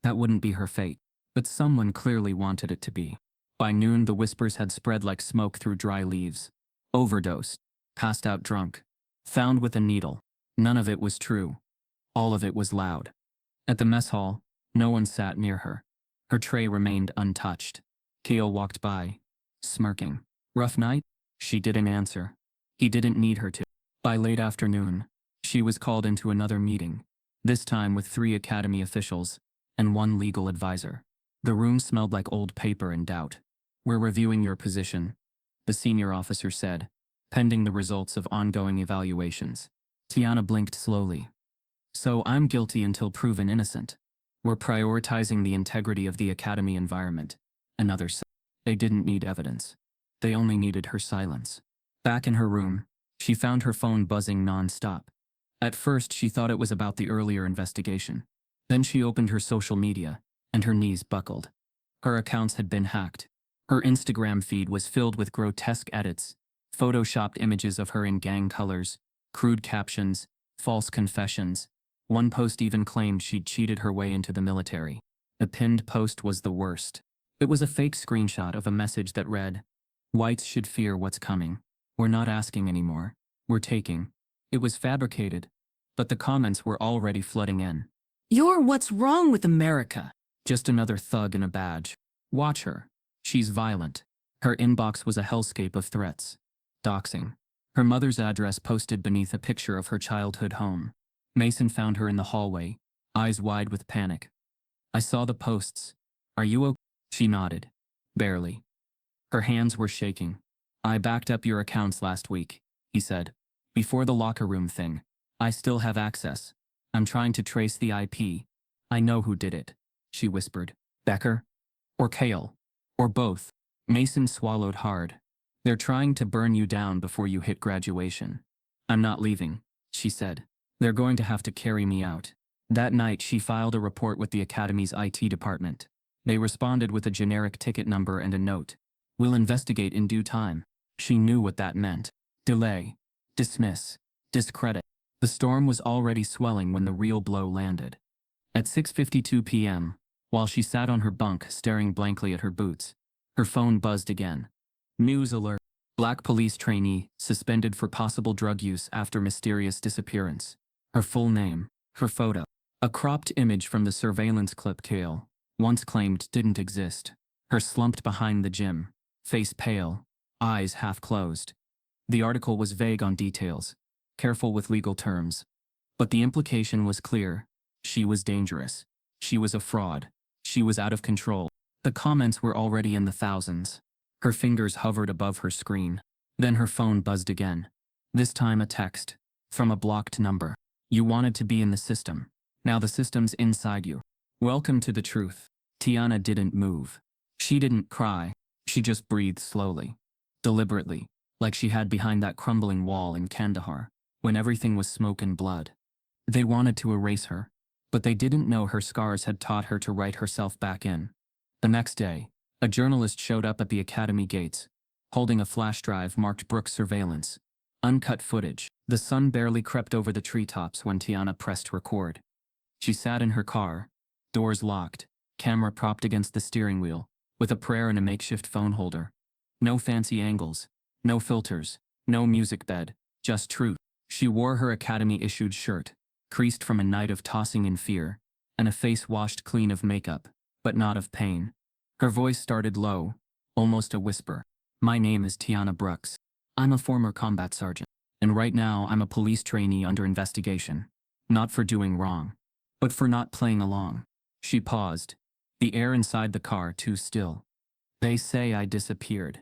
That wouldn't be her fate, but someone clearly wanted it to be. By noon, the whispers had spread like smoke through dry leaves. Overdosed, passed out drunk, found with a needle. None of it was true. All of it was loud. At the mess hall, no one sat near her. Her tray remained untouched. Kale walked by, smirking. Rough night? She didn't answer. He didn't need her to. By late afternoon, she was called into another meeting, this time with 3 academy officials and 1 legal advisor. The room smelled like old paper and doubt. "We're reviewing your position," the senior officer said, pending the results of ongoing evaluations. Tiana blinked slowly. "So I'm guilty until proven innocent. We're prioritizing the integrity of the academy environment." Another said. They didn't need evidence. They only needed her silence. Back in her room, she found her phone buzzing non-stop. At first, she thought it was about the earlier investigation. Then she opened her social media, and her knees buckled. Her accounts had been hacked. Her Instagram feed was filled with grotesque edits, photoshopped images of her in gang colors, crude captions, false confessions. One post even claimed she'd cheated her way into the military. The pinned post was the worst. It was a fake screenshot of a message that read, "Whites should fear what's coming. We're not asking anymore. We're taking." It was fabricated, but the comments were already flooding in. "You're what's wrong with America." Just another thug in a badge. "Watch her. She's violent." Her inbox was a hellscape of threats. Doxing. Her mother's address posted beneath a picture of her childhood home. Mason found her in the hallway, eyes wide with panic. "I saw the posts. Are you okay?" She nodded. Barely. Her hands were shaking. "I backed up your accounts last week," he said. "Before the locker room thing. I still have access. I'm trying to trace the IP. I know who did it," she whispered. "Becker? Or Kale? Or both?" Mason swallowed hard. "They're trying to burn you down before you hit graduation." "I'm not leaving," she said. "They're going to have to carry me out." That night, she filed a report with the academy's IT department. They responded with a generic ticket number and a note. "We'll investigate in due time." She knew what that meant. Delay. Dismiss. Discredit. The storm was already swelling when the real blow landed. At 6:52 p.m., while she sat on her bunk staring blankly at her boots, her phone buzzed again. News alert. Black police trainee suspended for possible drug use after mysterious disappearance. Her full name. Her photo. A cropped image from the surveillance clip Kale once claimed didn't exist. Her slumped behind the gym, face pale, eyes half closed. The article was vague on details, careful with legal terms. But the implication was clear. She was dangerous. She was a fraud. She was out of control. The comments were already in the thousands. Her fingers hovered above her screen. Then her phone buzzed again. This time a text. From a blocked number. "You wanted to be in the system. Now the system's inside you. Welcome to the truth." Tiana didn't move. She didn't cry. She just breathed slowly. Deliberately. Like she had behind that crumbling wall in Kandahar, when everything was smoke and blood. They wanted to erase her, but they didn't know her scars had taught her to write herself back in. The next day, a journalist showed up at the academy gates, holding a flash drive marked Brooks surveillance. Uncut footage. The sun barely crept over the treetops when Tiana pressed record. She sat in her car, doors locked, camera propped against the steering wheel, with a prayer and a makeshift phone holder. No fancy angles, no filters, no music bed, just truth. She wore her academy-issued shirt, creased from a night of tossing in fear, and a face washed clean of makeup, but not of pain. Her voice started low, almost a whisper. "My name is Tiana Brooks. I'm a former combat sergeant, and right now I'm a police trainee under investigation. Not for doing wrong, but for not playing along." She paused, the air inside the car too still. "They say I disappeared.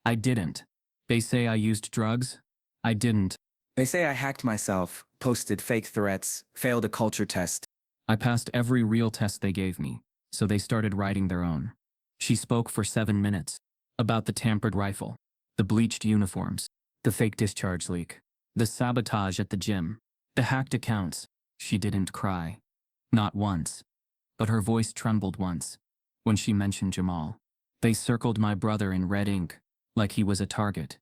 I didn't. They say I used drugs. I didn't." They say I hacked myself, posted fake threats, failed a culture test. I passed every real test they gave me, so they started writing their own. She spoke for 7 minutes. About the tampered rifle, the bleached uniforms, the fake discharge leak, the sabotage at the gym, the hacked accounts. She didn't cry. Not once. But her voice trembled once, when she mentioned Jamal. They circled my brother in red ink, like he was a target.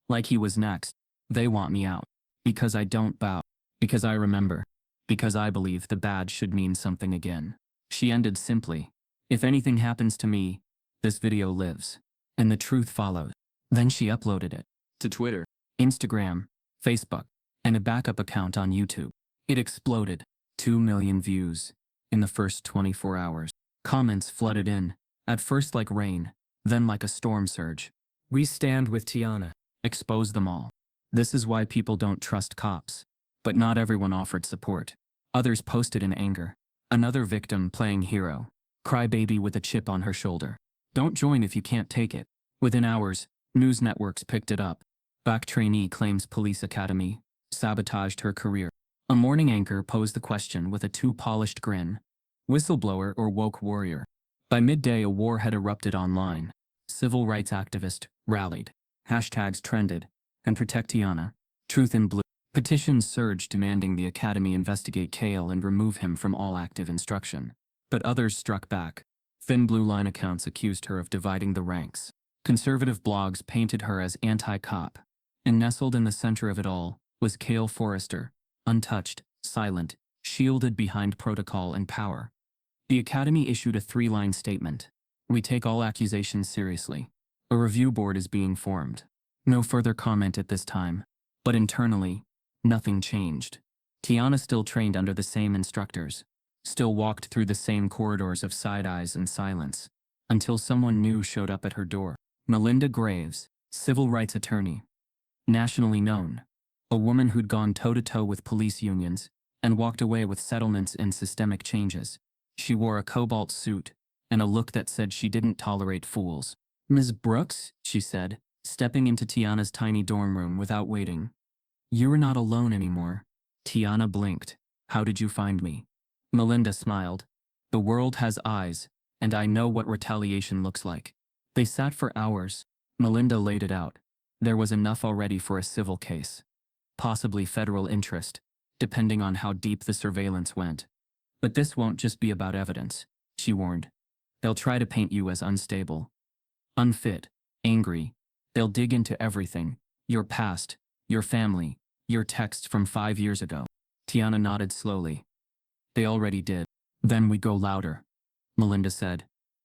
Like he was next. They want me out. Because I don't bow. Because I remember. Because I believe the badge should mean something again. She ended simply. If anything happens to me, this video lives. And the truth follows. Then she uploaded it. To Twitter, Instagram, Facebook, and a backup account on YouTube. It exploded. 2 million views. In the first 24 hours. Comments flooded in. At first like rain. Then like a storm surge. We stand with Tiana. Expose them all. This is why people don't trust cops. But not everyone offered support. Others posted in anger. Another victim playing hero. Crybaby with a chip on her shoulder. Don't join if you can't take it. Within hours, news networks picked it up. Back trainee claims police academy. Sabotaged her career. A morning anchor posed the question with a too-polished grin. Whistleblower or woke warrior? By midday a war had erupted online. Civil rights activist rallied. Hashtags trended. And protect Tiana. Truth in blue. Petitions surged demanding the academy investigate Kale and remove him from all active instruction. But others struck back. Thin blue line accounts accused her of dividing the ranks. Conservative blogs painted her as anti-cop. And nestled in the center of it all was Kale Forrester, untouched, silent, shielded behind protocol and power. The academy issued a 3-line statement. We take all accusations seriously. A review board is being formed. No further comment at this time. But internally, nothing changed. Tiana still trained under the same instructors. Still walked through the same corridors of side eyes and silence. Until someone new showed up at her door. Melinda Graves, civil rights attorney. Nationally known. A woman who'd gone toe-to-toe with police unions and walked away with settlements and systemic changes. She wore a cobalt suit and a look that said she didn't tolerate fools. Ms. Brooks, she said, stepping into Tiana's tiny dorm room without waiting. You're not alone anymore. Tiana blinked. How did you find me? Melinda smiled. The world has eyes, and I know what retaliation looks like. They sat for hours. Melinda laid it out. There was enough already for a civil case. Possibly federal interest, depending on how deep the surveillance went. But this won't just be about evidence, she warned. They'll try to paint you as unstable. Unfit, angry. They'll dig into everything. Your past, your family, your texts from 5 years ago. Tiana nodded slowly. They already did. Then we go louder. Melinda said.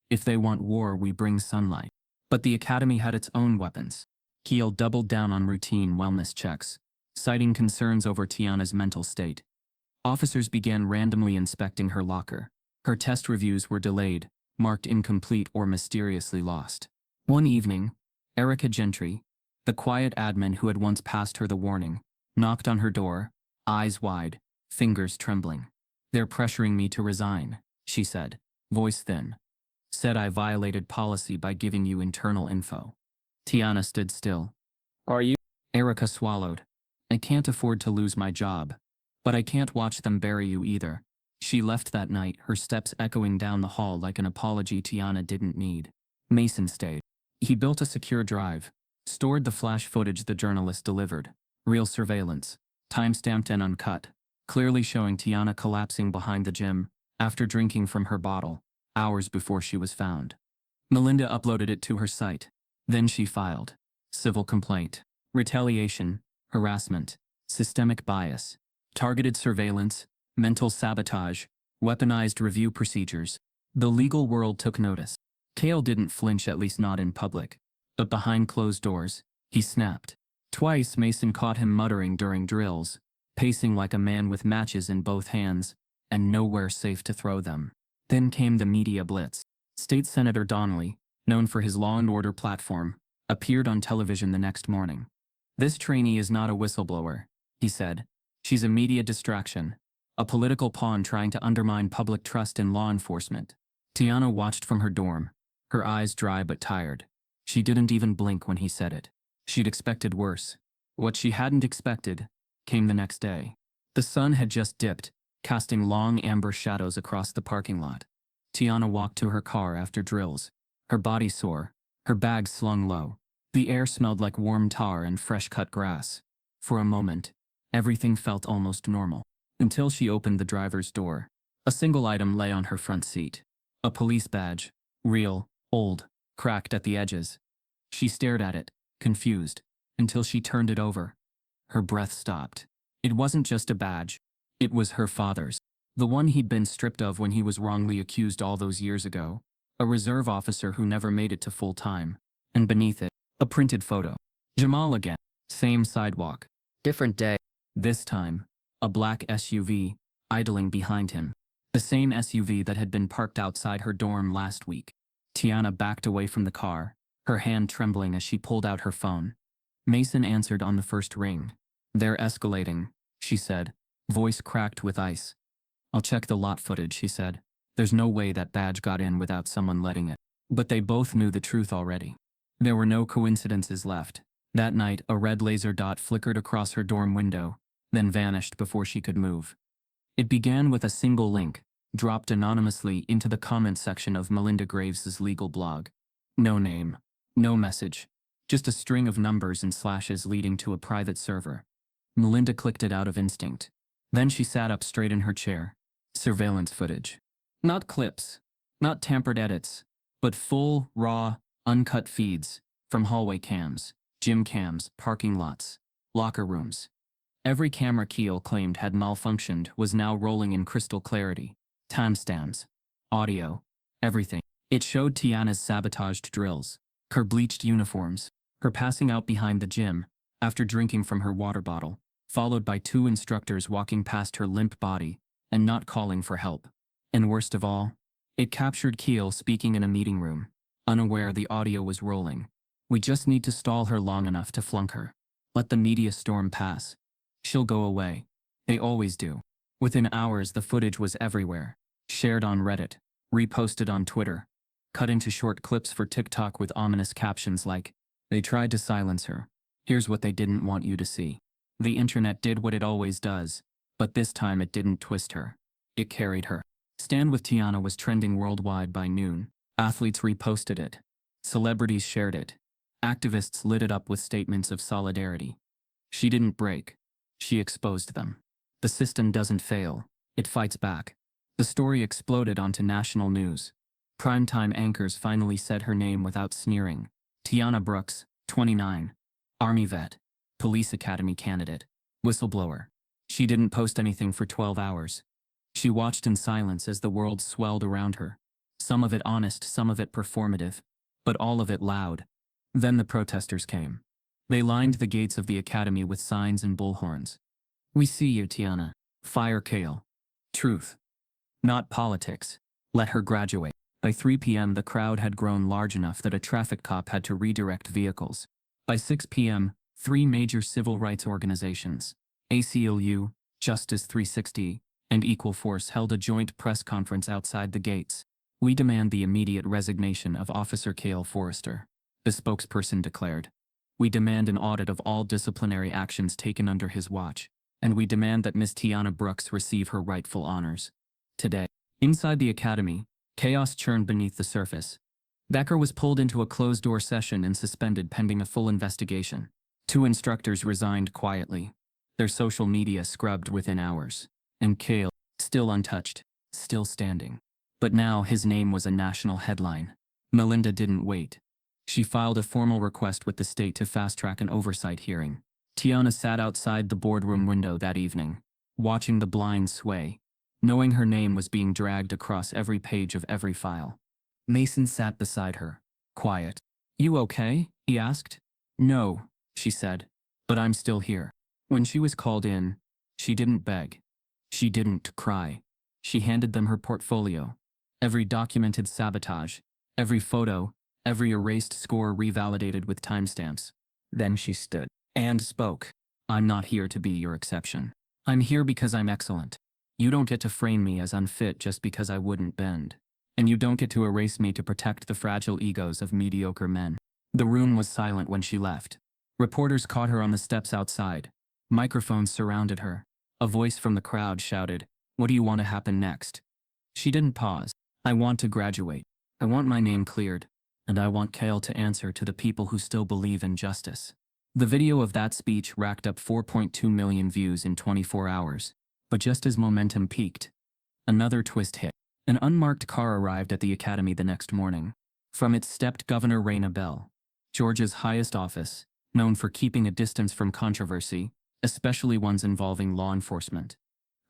If they want war, we bring sunlight. But the academy had its own weapons. Keel doubled down on routine wellness checks, citing concerns over Tiana's mental state. Officers began randomly inspecting her locker. Her test reviews were delayed, marked incomplete or mysteriously lost. One evening, Erica Gentry, the quiet admin who had once passed her the warning, knocked on her door, eyes wide, fingers trembling. They're pressuring me to resign, she said, voice thin. Said I violated policy by giving you internal info. Tiana stood still. Are you? Erica swallowed. I can't afford to lose my job. But I can't watch them bury you either. She left that night, her steps echoing down the hall like an apology Tiana didn't need. Mason stayed. He built a secure drive, stored the flash footage the journalist delivered. Real surveillance, time-stamped and uncut, clearly showing Tiana collapsing behind the gym after drinking from her bottle, hours before she was found. Melinda uploaded it to her site. Then she filed. Civil complaint. Retaliation, harassment, systemic bias, targeted surveillance, mental sabotage, weaponized review procedures. The legal world took notice. Kale didn't flinch, at least not in public. But behind closed doors, he snapped. Twice Mason caught him muttering during drills, pacing like a man with matches in both hands, and nowhere safe to throw them. Then came the media blitz. State Senator Donnelly, known for his law and order platform, appeared on television the next morning. This trainee is not a whistleblower, he said. She's a media distraction, a political pawn trying to undermine public trust in law enforcement. Tiana watched from her dorm, her eyes dry but tired. She didn't even blink when he said it. She'd expected worse. What she hadn't expected came the next day. The sun had just dipped, casting long amber shadows across the parking lot. Tiana walked to her car after drills, her body sore, her bags slung low. The air smelled like warm tar and fresh-cut grass. For a moment, everything felt almost normal, until she opened the driver's door. A single item lay on her front seat. A police badge, real, old, cracked at the edges. She stared at it, confused, until she turned it over. Her breath stopped. It wasn't just a badge. It was her father's. The one he'd been stripped of when he was wrongly accused all those years ago. A reserve officer who never made it to full time. And beneath it, a printed photo. Jamal again. Same sidewalk. Different day. This time, a black SUV, idling behind him. The same SUV that had been parked outside her dorm last week. Tiana backed away from the car, her hand trembling as she pulled out her phone. Mason answered on the first ring. "They're escalating," she said, voice cracked with ice. "I'll check the lot footage," he said. "There's no way that badge got in without someone letting it." But they both knew the truth already. There were no coincidences left. That night, a red laser dot flickered across her dorm window, then vanished before she could move. It began with a single link, dropped anonymously into the comment section of Melinda Graves's legal blog. No name, no message, just a string of numbers and slashes leading to a private server. Melinda clicked it out of instinct. Then she sat up straight in her chair. Surveillance footage. Not clips, not tampered edits, but full, raw, uncut feeds from hallway cams, gym cams, parking lots, locker rooms. Every camera Keel claimed had malfunctioned was now rolling in crystal clarity. Timestamps, audio, everything. It showed Tiana's sabotaged drills, her bleached uniforms, her passing out behind the gym after drinking from her water bottle, followed by 2 instructors walking past her limp body and not calling for help. And worst of all, it captured Keel speaking in a meeting room, unaware the audio was rolling. "We just need to stall her long enough to flunk her. Let the media storm pass. She'll go away. They always do." Within hours, the footage was everywhere. Shared on Reddit, reposted on Twitter, cut into short clips for TikTok with ominous captions like, "They tried to silence her. Here's what they didn't want you to see." The internet did what it always does, but this time it didn't twist her. It carried her. Stand with Tiana was trending worldwide by noon. Athletes reposted it. Celebrities shared it. Activists lit it up with statements of solidarity. She didn't break. She exposed them. The system doesn't fail. It fights back. The story exploded onto national news. Primetime anchors finally said her name without sneering. Tiana Brooks, 29. Army vet. Police Academy candidate. Whistleblower. She didn't post anything for 12 hours. She watched in silence as the world swelled around her. Some of it honest, some of it performative, but all of it loud. Then the protesters came. They lined the gates of the academy with signs and bullhorns. "We see you, Tiana. Fire Kale. Truth. Not politics. Let her graduate." By 3 p.m. the crowd had grown large enough that a traffic cop had to redirect vehicles. By 6 p.m., 3 major civil rights organizations, ACLU, Justice 360, and Equal Force held a joint press conference outside the gates. "We demand the immediate resignation of Officer Cale Forrester," the spokesperson declared. "We demand an audit of all disciplinary actions taken under his watch, and we demand that Miss Tiana Brooks receive her rightful honors." Today, inside the academy, chaos churned beneath the surface. Becker was pulled into a closed-door session and suspended pending a full investigation. 2 instructors resigned quietly, their social media scrubbed within hours. And Cale, still untouched, still standing. But now his name was a national headline. Melinda didn't wait. She filed a formal request with the state to fast-track an oversight hearing. Tiana sat outside the boardroom window that evening, watching the blinds sway, knowing her name was being dragged across every page of every file. Mason sat beside her, quiet. "You okay?" he asked. "No," she said, "but I'm still here." When she was called in, she didn't beg. She didn't cry. She handed them her portfolio. Every documented sabotage, every photo, every erased score revalidated with timestamps. Then she stood and spoke. "I'm not here to be your exception. I'm here because I'm excellent. You don't get to frame me as unfit just because I wouldn't bend. And you don't get to erase me to protect the fragile egos of mediocre men." The room was silent when she left. Reporters caught her on the steps outside. Microphones surrounded her. A voice from the crowd shouted, "What do you want to happen next?" She didn't pause. "I want to graduate. I want my name cleared. And I want Kale to answer to the people who still believe in justice." The video of that speech racked up 4.2 million views in 24 hours. But just as momentum peaked, another twist hit. An unmarked car arrived at the academy the next morning. From it stepped Governor Raina Bell, Georgia's highest office, known for keeping a distance from controversy, especially ones involving law enforcement.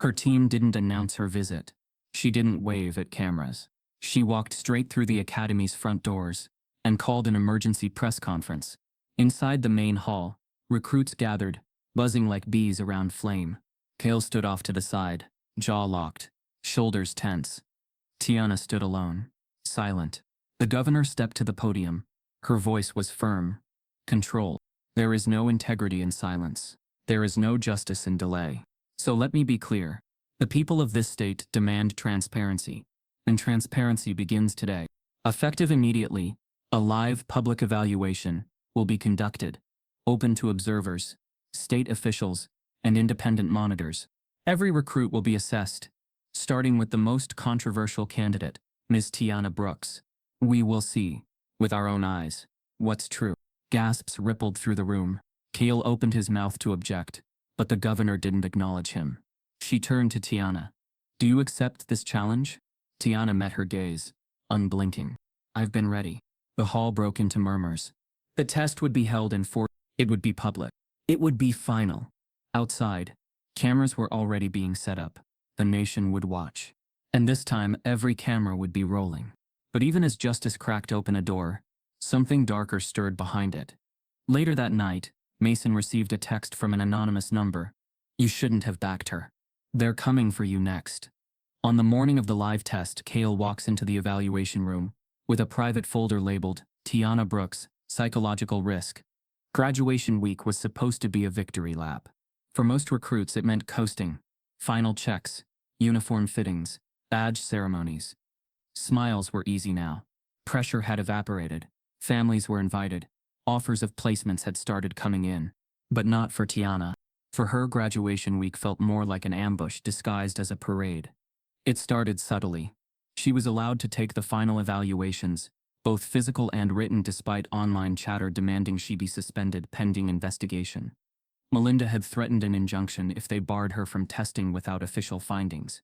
Her team didn't announce her visit. She didn't wave at cameras. She walked straight through the academy's front doors and called an emergency press conference. Inside the main hall, recruits gathered, buzzing like bees around flame. Kale stood off to the side, jaw locked, shoulders tense. Tiana stood alone, silent. The governor stepped to the podium. Her voice was firm, controlled. "There is no integrity in silence. There is no justice in delay. So let me be clear. The people of this state demand transparency. And transparency begins today. Effective immediately, a live public evaluation will be conducted, open to observers, state officials, and independent monitors. Every recruit will be assessed, starting with the most controversial candidate, Ms. Tiana Brooks. We will see, with our own eyes, what's true." Gasps rippled through the room. Kale opened his mouth to object, but the governor didn't acknowledge him. She turned to Tiana. "Do you accept this challenge?" Tiana met her gaze, unblinking. "I've been ready." The hall broke into murmurs. The test would be held in 4. It would be public. It would be final. Outside, cameras were already being set up. The nation would watch. And this time, every camera would be rolling. But even as justice cracked open a door, something darker stirred behind it. Later that night, Mason received a text from an anonymous number. "You shouldn't have backed her. They're coming for you next." On the morning of the live test, Kale walks into the evaluation room with a private folder labeled, "Tiana Brooks, Psychological Risk." Graduation week was supposed to be a victory lap. For most recruits, it meant coasting, final checks, uniform fittings, badge ceremonies. Smiles were easy now. Pressure had evaporated. Families were invited. Offers of placements had started coming in. But not for Tiana. For her, graduation week felt more like an ambush disguised as a parade. It started subtly. She was allowed to take the final evaluations, both physical and written, despite online chatter demanding she be suspended pending investigation. Melinda had threatened an injunction if they barred her from testing without official findings.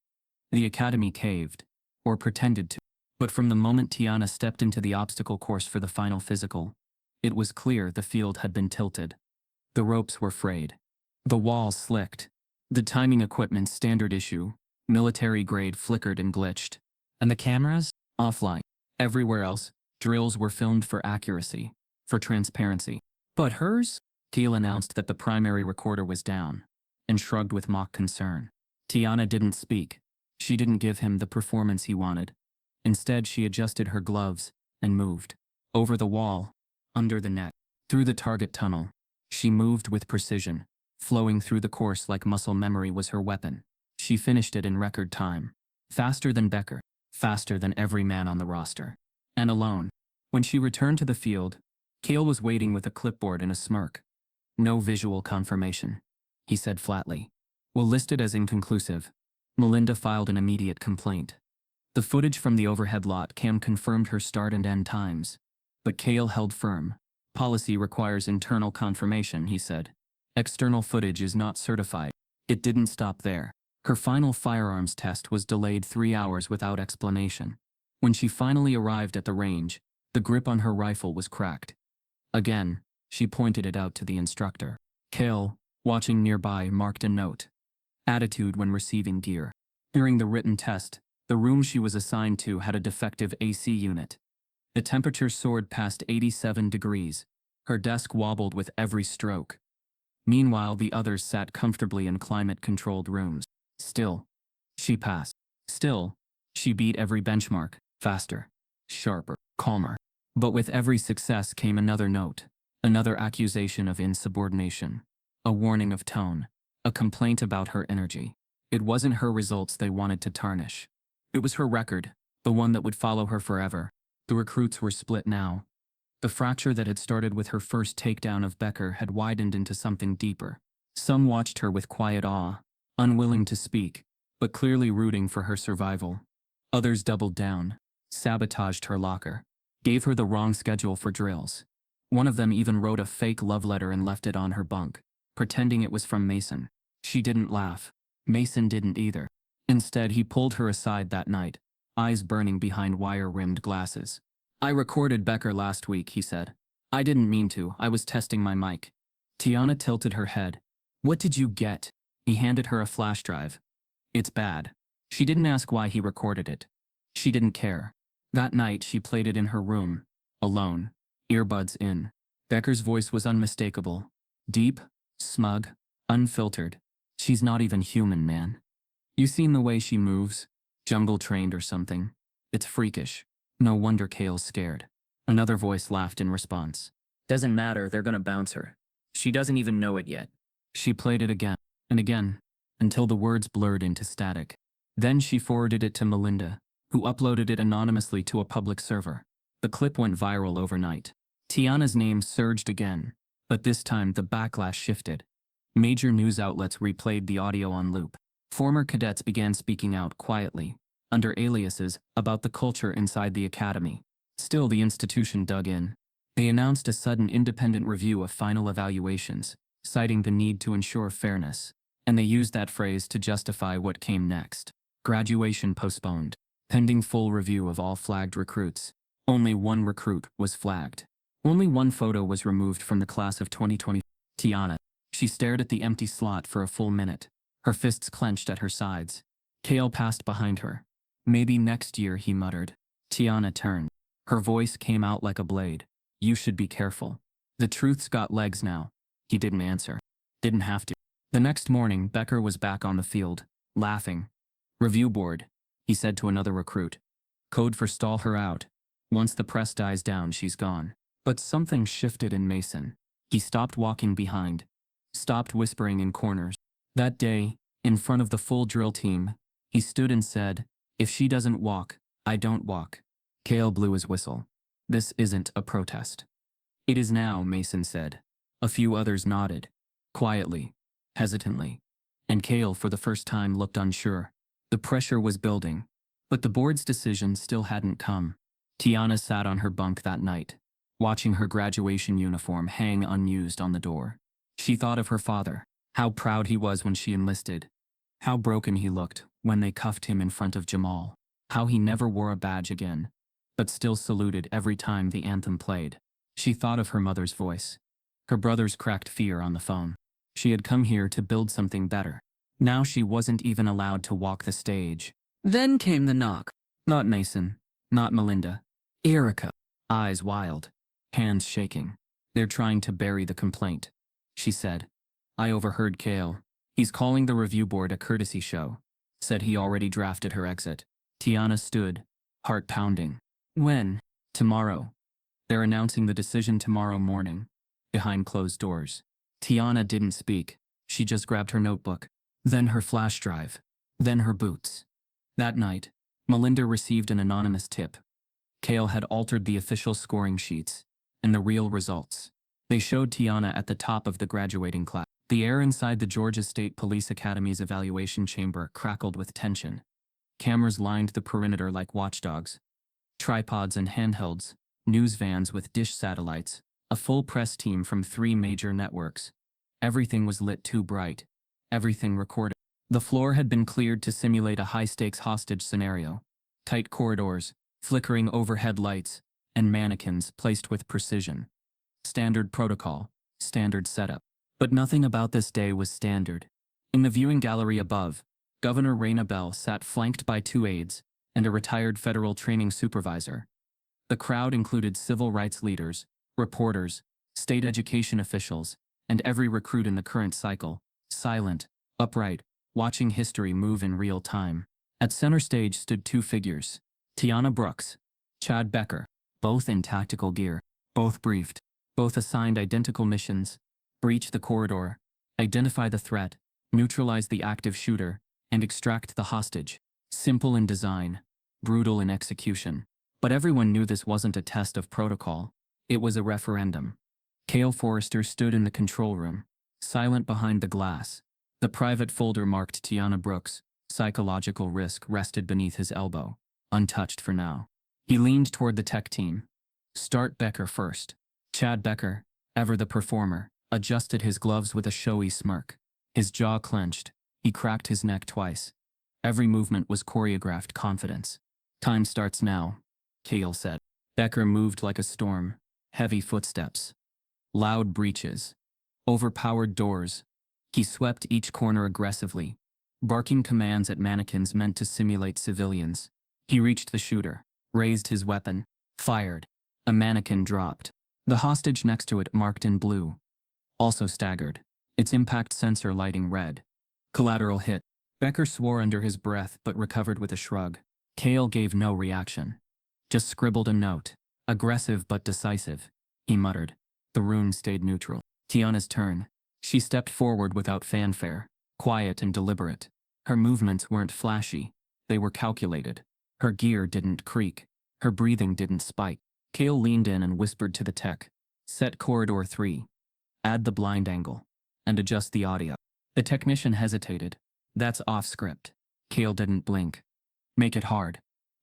The academy caved, or pretended to. But from the moment Tiana stepped into the obstacle course for the final physical, it was clear the field had been tilted. The ropes were frayed. The walls slicked. The timing equipment, standard issue, military grade, flickered and glitched. And the cameras? Offline. Everywhere else, drills were filmed for accuracy, for transparency. But hers? Teal announced that the primary recorder was down, and shrugged with mock concern. Tiana didn't speak. She didn't give him the performance he wanted. Instead, she adjusted her gloves and moved. Over the wall, under the net, through the target tunnel. She moved with precision, flowing through the course like muscle memory was her weapon. She finished it in record time. Faster than Becker. Faster than every man on the roster. And alone. When she returned to the field, Kale was waiting with a clipboard and a smirk. "No visual confirmation," he said flatly. "We'll list it as inconclusive." Melinda filed an immediate complaint. The footage from the overhead lot cam confirmed her start and end times. But Kale held firm. "Policy requires internal confirmation," he said. "External footage is not certified." It didn't stop there. Her final firearms test was delayed 3 hours without explanation. When she finally arrived at the range, the grip on her rifle was cracked. Again, she pointed it out to the instructor. Kale, watching nearby, marked a note. Attitude when receiving gear. During the written test, the room she was assigned to had a defective AC unit. The temperature soared past 87 degrees. Her desk wobbled with every stroke. Meanwhile, the others sat comfortably in climate-controlled rooms. Still, she passed. Still, she beat every benchmark, faster, sharper, calmer. But with every success came another note, another accusation of insubordination, a warning of tone, a complaint about her energy. It wasn't her results they wanted to tarnish. It was her record, the one that would follow her forever. The recruits were split now. The fracture that had started with her first takedown of Becker had widened into something deeper, Some watched her with quiet awe, unwilling to speak, but clearly rooting for her survival. Others doubled down, sabotaged her locker, gave her the wrong schedule for drills. One of them even wrote a fake love letter and left it on her bunk, pretending it was from Mason. She didn't laugh. Mason didn't either. Instead, he pulled her aside that night, eyes burning behind wire-rimmed glasses. "I recorded Becker last week," he said. "I didn't mean to, I was testing my mic." Tiana tilted her head. "What did you get?" He handed her a flash drive. "It's bad." She didn't ask why he recorded it. She didn't care. That night, she played it in her room, alone, earbuds in. Becker's voice was unmistakable. Deep, smug, unfiltered. "She's not even human, man. You seen the way she moves? Jungle-trained or something. It's freakish. No wonder Kale's scared." Another voice laughed in response. "Doesn't matter, they're gonna bounce her. She doesn't even know it yet." She played it again and again, until the words blurred into static. Then she forwarded it to Melinda, who uploaded it anonymously to a public server. The clip went viral overnight. Tiana's name surged again, but this time the backlash shifted. Major news outlets replayed the audio on loop. Former cadets began speaking out quietly, under aliases, about the culture inside the academy. Still, the institution dug in. They announced a sudden independent review of final evaluations, citing the need to ensure fairness, and they used that phrase to justify what came next. Graduation postponed, pending full review of all flagged recruits. Only one recruit was flagged. Only one photo was removed from the class of 2020. Tiana. She stared at the empty slot for a full minute, her fists clenched at her sides. Kale passed behind her. "Maybe next year," he muttered. Tiana turned. Her voice came out like a blade. "You should be careful. The truth's got legs now." He didn't answer. Didn't have to. The next morning, Becker was back on the field, laughing. "Review board," he said to another recruit. "Code for stall her out. Once the press dies down, she's gone." But something shifted in Mason. He stopped walking behind, stopped whispering in corners. That day, in front of the full drill team, he stood and said, "If she doesn't walk, I don't walk." Kale blew his whistle. "This isn't a protest." "It is now," Mason said. A few others nodded, quietly, hesitantly, and Kale for the first time looked unsure. The pressure was building, but the board's decision still hadn't come. Tiana sat on her bunk that night, watching her graduation uniform hang unused on the door. She thought of her father, how proud he was when she enlisted, how broken he looked when they cuffed him in front of Jamal, how he never wore a badge again, but still saluted every time the anthem played. She thought of her mother's voice, her brother's cracked fear on the phone. She had come here to build something better. Now she wasn't even allowed to walk the stage. Then came the knock. Not Mason, not Melinda. Erica. Eyes wild, hands shaking. "They're trying to bury the complaint," she said. "I overheard Kale. He's calling the review board a courtesy show. Said he already drafted her exit." Tiana stood, heart pounding. "When?" "Tomorrow. They're announcing the decision tomorrow morning, behind closed doors." Tiana didn't speak. She just grabbed her notebook, then her flash drive, then her boots. That night, Melinda received an anonymous tip. Kale had altered the official scoring sheets and the real results. They showed Tiana at the top of the graduating class. The air inside the Georgia State Police Academy's evaluation chamber crackled with tension. Cameras lined the perimeter like watchdogs. Tripods and handhelds, news vans with dish satellites, a full press team from 3 major networks. Everything was lit too bright. Everything recorded. The floor had been cleared to simulate a high-stakes hostage scenario. Tight corridors, flickering overhead lights, and mannequins placed with precision. Standard protocol, standard setup. But nothing about this day was standard. In the viewing gallery above, Governor Raina Bell sat flanked by 2 aides and a retired federal training supervisor. The crowd included civil rights leaders, reporters, state education officials, and every recruit in the current cycle, silent, upright, watching history move in real time. At center stage stood 2 figures, Tiana Brooks, Chad Becker, both in tactical gear, both briefed, both assigned identical missions: breach the corridor, identify the threat, neutralize the active shooter, and extract the hostage. Simple in design, brutal in execution. But everyone knew this wasn't a test of protocol. It was a referendum. Cale Forrester stood in the control room, silent behind the glass. The private folder marked Tiana Brooks, psychological risk, rested beneath his elbow, untouched for now. He leaned toward the tech team. Start Becker first. Chad Becker, ever the performer, adjusted his gloves with a showy smirk. His jaw clenched. He cracked his neck twice. Every movement was choreographed confidence. Time starts now, Cale said. Becker moved like a storm. Heavy footsteps. Loud breaches. Overpowered doors. He swept each corner aggressively, barking commands at mannequins meant to simulate civilians. He reached the shooter, raised his weapon, fired. A mannequin dropped. The hostage next to it, marked in blue, also staggered, its impact sensor lighting red. Collateral hit. Becker swore under his breath but recovered with a shrug. Cale gave no reaction. Just scribbled a note. Aggressive but decisive, he muttered. The room stayed neutral. Tiana's turn. She stepped forward without fanfare, quiet and deliberate. Her movements weren't flashy. They were calculated. Her gear didn't creak. Her breathing didn't spike. Cale leaned in and whispered to the tech. Set corridor 3. Add the blind angle. And adjust the audio. The technician hesitated. That's off script. Cale didn't blink. Make it hard.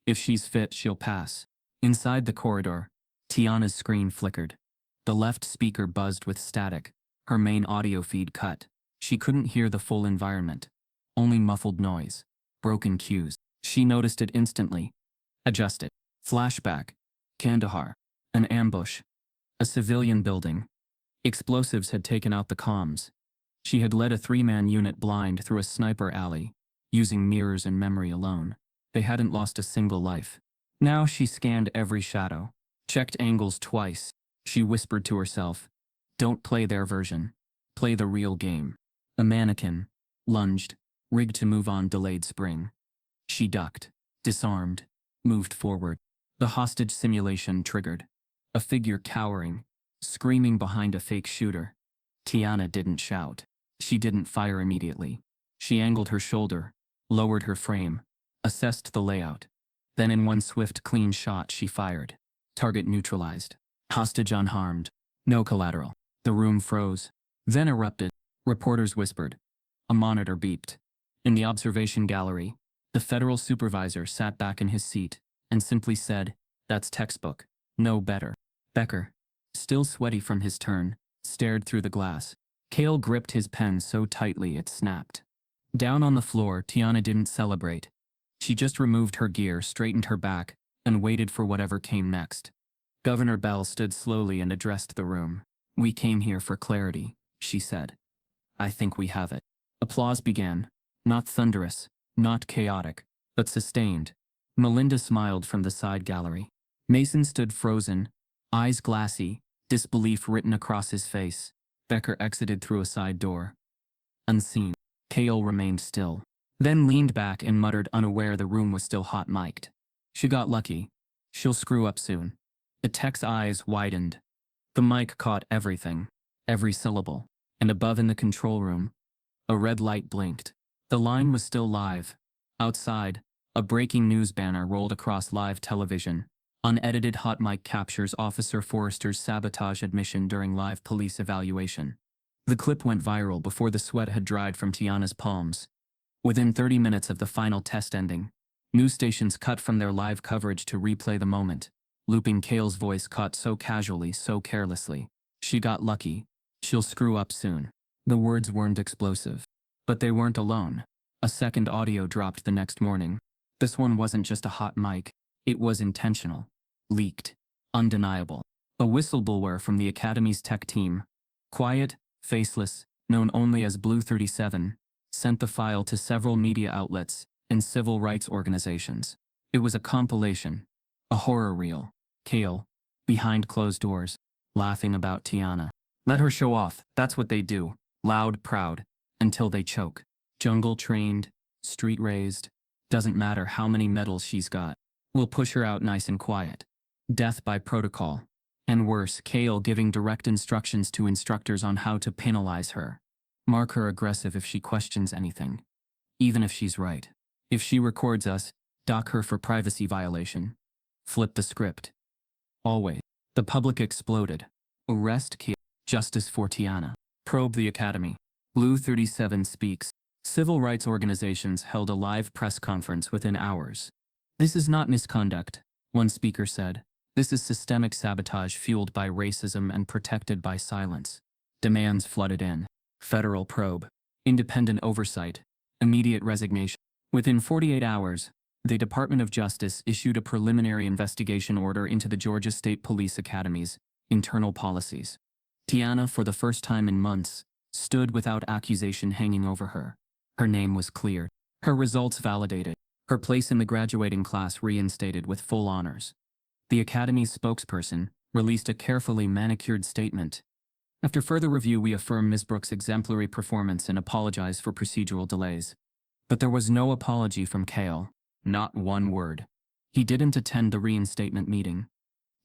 If she's fit, she'll pass. Inside the corridor, Tiana's screen flickered. The left speaker buzzed with static. Her main audio feed cut. She couldn't hear the full environment. Only muffled noise. Broken cues. She noticed it instantly. Adjust it. Flashback. Kandahar. An ambush. A civilian building. Explosives had taken out the comms. She had led a 3-man unit blind through a sniper alley, using mirrors and memory alone. They hadn't lost a single life. Now she scanned every shadow, checked angles twice. She whispered to herself, don't play their version. Play the real game. A mannequin, lunged, rigged to move on delayed spring. She ducked, disarmed, moved forward. The hostage simulation triggered. A figure cowering, screaming behind a fake shooter. Tiana didn't shout. She didn't fire immediately. She angled her shoulder, lowered her frame, assessed the layout. Then in one swift, clean shot she fired. Target neutralized. Hostage unharmed. No collateral. The room froze. Then erupted. Reporters whispered. A monitor beeped. In the observation gallery, the federal supervisor sat back in his seat and simply said, that's textbook. No better. Becker, still sweaty from his turn, stared through the glass. Cale gripped his pen so tightly it snapped. Down on the floor, Tiana didn't celebrate. She just removed her gear, straightened her back, and waited for whatever came next. Governor Bell stood slowly and addressed the room. We came here for clarity, she said. I think we have it. Applause began. Not thunderous, not chaotic, but sustained. Melinda smiled from the side gallery. Mason stood frozen, eyes glassy, disbelief written across his face. Becker exited through a side door. Unseen, Cale remained still, then leaned back and muttered, unaware the room was still hot mic'd. She got lucky. She'll screw up soon. The tech's eyes widened. The mic caught everything, every syllable, and above in the control room, a red light blinked. The line was still live. Outside, a breaking news banner rolled across live television. Unedited hot mic captures Officer Forrester's sabotage admission during live police evaluation. The clip went viral before the sweat had dried from Tiana's palms. Within 30 minutes of the final test ending, news stations cut from their live coverage to replay the moment, looping Cale's voice caught so casually, so carelessly. She got lucky. She'll screw up soon. The words weren't explosive. But they weren't alone. A second audio dropped the next morning. This one wasn't just a hot mic. It was intentional. Leaked. Undeniable. A whistleblower from the Academy's tech team, quiet, faceless, known only as Blue 37, sent the file to several media outlets and civil rights organizations. It was a compilation. A horror reel. Cale, behind closed doors, laughing about Tiana. Let her show off, that's what they do. Loud, proud, until they choke. Jungle trained, street raised, doesn't matter how many medals she's got. We'll push her out nice and quiet. Death by protocol. And worse, Cale giving direct instructions to instructors on how to penalize her. Mark her aggressive if she questions anything. Even if she's right. If she records us, dock her for privacy violation. Flip the script. Always. The public exploded. Arrest Cale. Justice for Tiana. Probe the Academy. Blue 37 speaks. Civil rights organizations held a live press conference within hours. This is not misconduct, one speaker said. This is systemic sabotage fueled by racism and protected by silence. Demands flooded in. Federal probe. Independent oversight. Immediate resignation. Within 48 hours, the Department of Justice issued a preliminary investigation order into the Georgia State Police Academy's internal policies. Tiana, for the first time in months, stood without accusation hanging over her. Her name was cleared. Her results validated. Her place in the graduating class reinstated with full honors. The Academy's spokesperson released a carefully manicured statement. After further review, we affirm Ms. Brooks' exemplary performance and apologize for procedural delays. But there was no apology from Cale. Not one word. He didn't attend the reinstatement meeting.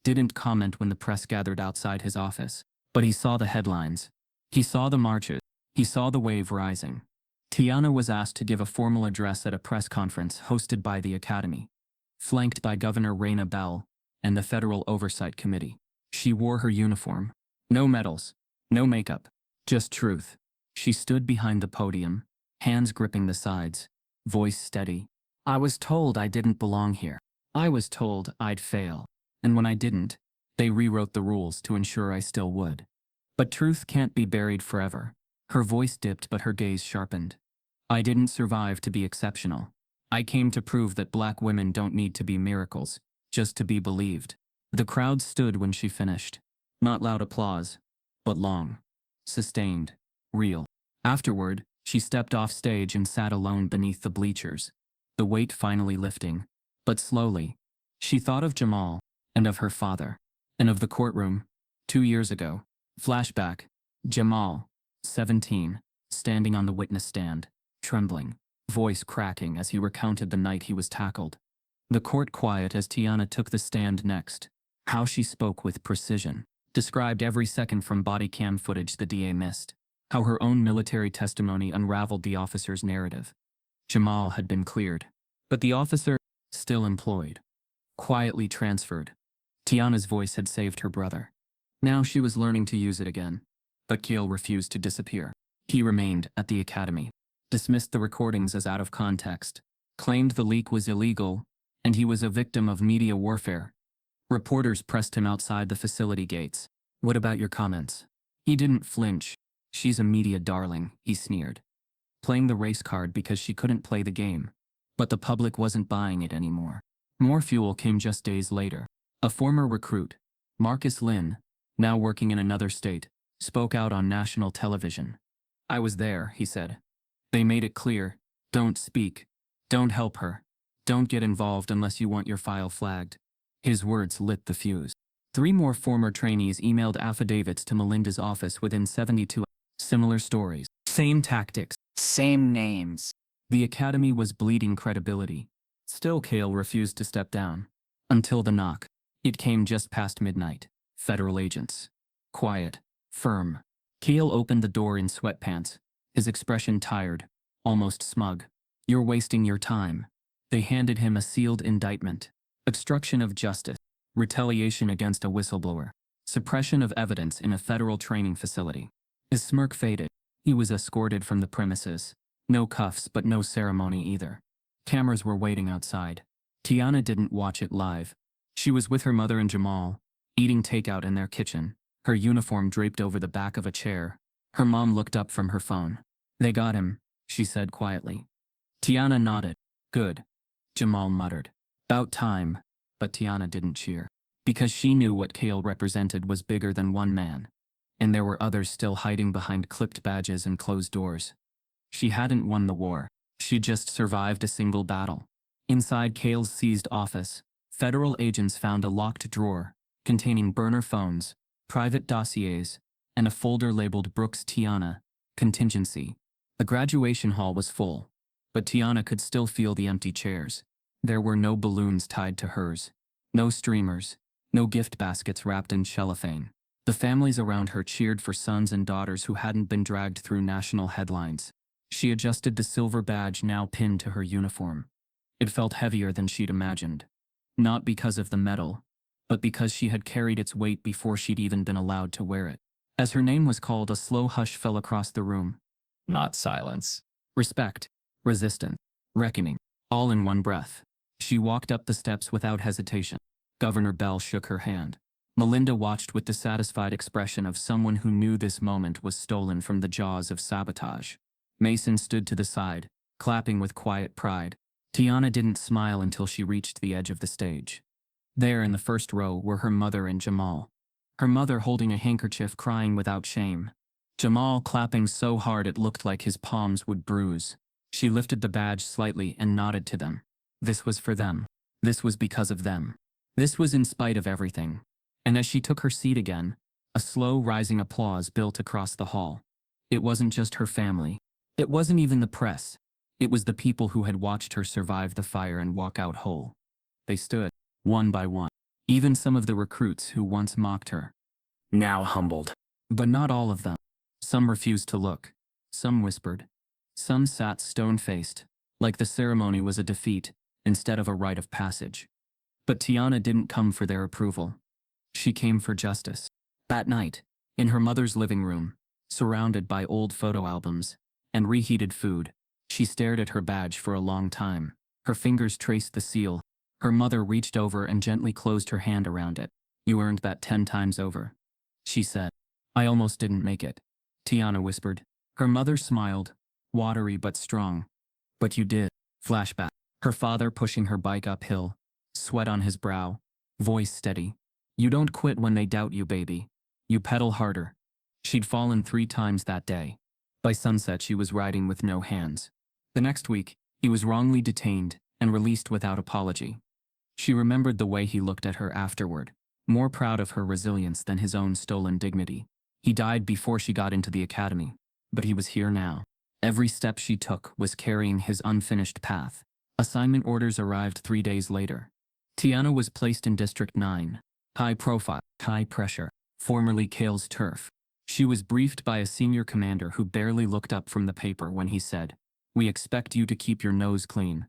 Didn't comment when the press gathered outside his office. But he saw the headlines. He saw the marches. He saw the wave rising. Tiana was asked to give a formal address at a press conference hosted by the Academy, flanked by Governor Raina Bell and the Federal Oversight Committee. She wore her uniform. No medals. No makeup. Just truth. She stood behind the podium, hands gripping the sides, voice steady. I was told I didn't belong here. I was told I'd fail. And when I didn't, they rewrote the rules to ensure I still would. But truth can't be buried forever. Her voice dipped, but her gaze sharpened. I didn't survive to be exceptional. I came to prove that black women don't need to be miracles, just to be believed. The crowd stood when she finished. Not loud applause, but long, sustained, real. Afterward, she stepped off stage and sat alone beneath the bleachers, the weight finally lifting. But slowly, she thought of Jamal, and of her father, and of the courtroom, 2 years ago. Flashback. Jamal, 17, standing on the witness stand, trembling, voice cracking as he recounted the night he was tackled. The court quiet as Tiana took the stand next. How she spoke with precision. Described every second from body cam footage the DA missed. How her own military testimony unraveled the officer's narrative. Jamal had been cleared, but the officer, still employed, quietly transferred. Tiana's voice had saved her brother. Now she was learning to use it again. But Cale refused to disappear. He remained at the Academy, dismissed the recordings as out of context, claimed the leak was illegal, and he was a victim of media warfare. Reporters pressed him outside the facility gates. What about your comments? He didn't flinch. She's a media darling, he sneered. Playing the race card because she couldn't play the game. But the public wasn't buying it anymore. More fuel came just days later. A former recruit, Marcus Lynn, now working in another state, spoke out on national television. I was there, he said. They made it clear, don't speak, don't help her, don't get involved unless you want your file flagged. His words lit the fuse. 3 more former trainees emailed affidavits to Melinda's office within 72 hours. Similar stories, same tactics, same names. The Academy was bleeding credibility. Still, Cale refused to step down. Until the knock. It came just past midnight. Federal agents. Quiet. Firm. Cale opened the door in sweatpants, his expression tired, almost smug. You're wasting your time. They handed him a sealed indictment. Obstruction of justice. Retaliation against a whistleblower. Suppression of evidence in a federal training facility. His smirk faded. He was escorted from the premises. No cuffs, but no ceremony either. Cameras were waiting outside. Tiana didn't watch it live. She was with her mother and Jamal, eating takeout in their kitchen, her uniform draped over the back of a chair. Her mom looked up from her phone. They got him, she said quietly. Tiana nodded. Good. Jamal muttered. About time. But Tiana didn't cheer. Because she knew what Cale represented was bigger than one man. And there were others still hiding behind clipped badges and closed doors. She hadn't won the war. She just survived a single battle. Inside Cale's seized office, federal agents found a locked drawer containing burner phones, private dossiers, and a folder labeled Brooks Tiana, contingency. The graduation hall was full, but Tiana could still feel the empty chairs. There were no balloons tied to hers, no streamers, no gift baskets wrapped in cellophane. The families around her cheered for sons and daughters who hadn't been dragged through national headlines. She adjusted the silver badge now pinned to her uniform. It felt heavier than she'd imagined. Not because of the medal, but because she had carried its weight before she'd even been allowed to wear it. As her name was called, a slow hush fell across the room. Not silence. Respect, resistance, reckoning, all in one breath. She walked up the steps without hesitation. Governor Bell shook her hand. Melinda watched with the satisfied expression of someone who knew this moment was stolen from the jaws of sabotage. Mason stood to the side, clapping with quiet pride. Tiana didn't smile until she reached the edge of the stage. There in the first row were her mother and Jamal. Her mother holding a handkerchief, crying without shame. Jamal clapping so hard it looked like his palms would bruise. She lifted the badge slightly and nodded to them. This was for them. This was because of them. This was in spite of everything. And as she took her seat again, a slow rising applause built across the hall. It wasn't just her family. It wasn't even the press. It was the people who had watched her survive the fire and walk out whole. They stood, one by one. Even some of the recruits who once mocked her. Now humbled. But not all of them. Some refused to look. Some whispered. Some sat stone-faced, like the ceremony was a defeat instead of a rite of passage. But Tiana didn't come for their approval. She came for justice. That night, in her mother's living room, surrounded by old photo albums and reheated food, she stared at her badge for a long time. Her fingers traced the seal. Her mother reached over and gently closed her hand around it. You earned that 10 times over, she said. I almost didn't make it, Tiana whispered. Her mother smiled, watery but strong. But you did. Flashback. Her father pushing her bike uphill, sweat on his brow, voice steady. You don't quit when they doubt you, baby. You pedal harder. She'd fallen 3 times that day. By sunset, she was riding with no hands. The next week, he was wrongly detained and released without apology. She remembered the way he looked at her afterward, more proud of her resilience than his own stolen dignity. He died before she got into the academy, but he was here now. Every step she took was carrying his unfinished path. Assignment orders arrived 3 days later. Tiana was placed in District 9. High profile, high pressure, formerly Kale's turf. She was briefed by a senior commander who barely looked up from the paper when he said, "We expect you to keep your nose clean.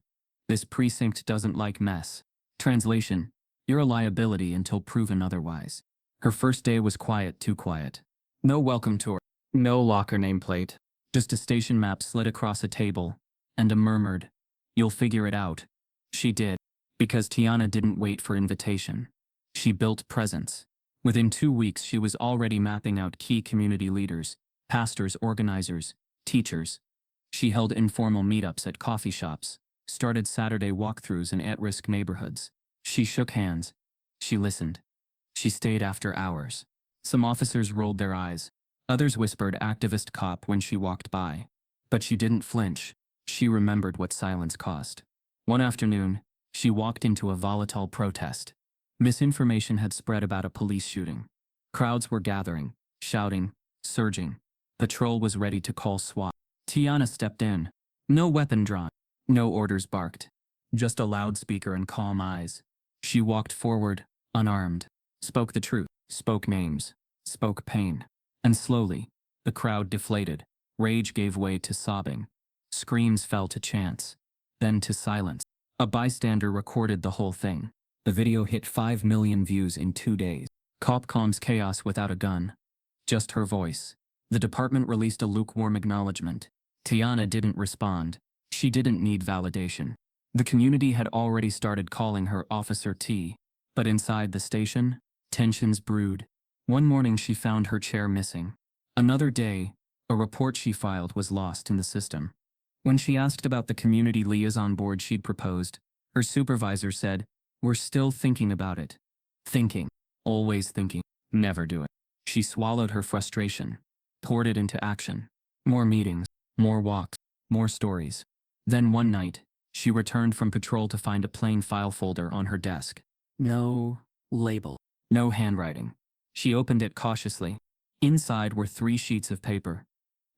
This precinct doesn't like mess." Translation: You're a liability until proven otherwise. Her first day was quiet, too quiet. No welcome tour, no locker nameplate, just a station map slid across a table, and a murmured, "You'll figure it out." She did, because Tiana didn't wait for invitation. She built presence. Within 2 weeks, she was already mapping out key community leaders, pastors, organizers, teachers. She held informal meetups at coffee shops, started Saturday walkthroughs in at-risk neighborhoods. She shook hands. She listened. She stayed after hours. Some officers rolled their eyes. Others whispered activist cop when she walked by. But she didn't flinch. She remembered what silence cost. One afternoon, she walked into a volatile protest. Misinformation had spread about a police shooting. Crowds were gathering, shouting, surging. Patrol was ready to call SWAT. Tiana stepped in. No weapon drawn. No orders barked. Just a loudspeaker and calm eyes. She walked forward, unarmed. Spoke the truth. Spoke names. Spoke pain. And slowly, the crowd deflated. Rage gave way to sobbing. Screams fell to chants. Then to silence. A bystander recorded the whole thing. The video hit 5 million views in 2 days. Cop calms chaos without a gun. Just her voice. The department released a lukewarm acknowledgement. Tiana didn't respond. She didn't need validation. The community had already started calling her Officer T. But inside the station, tensions brewed. One morning she found her chair missing. Another day, a report she filed was lost in the system. When she asked about the community liaison board she'd proposed, her supervisor said, "We're still thinking about it." Thinking. Always thinking. Never do it. She swallowed her frustration. Poured it into action. More meetings. More walks. More stories. Then one night, she returned from patrol to find a plain file folder on her desk. No label. No handwriting. She opened it cautiously. Inside were 3 sheets of paper.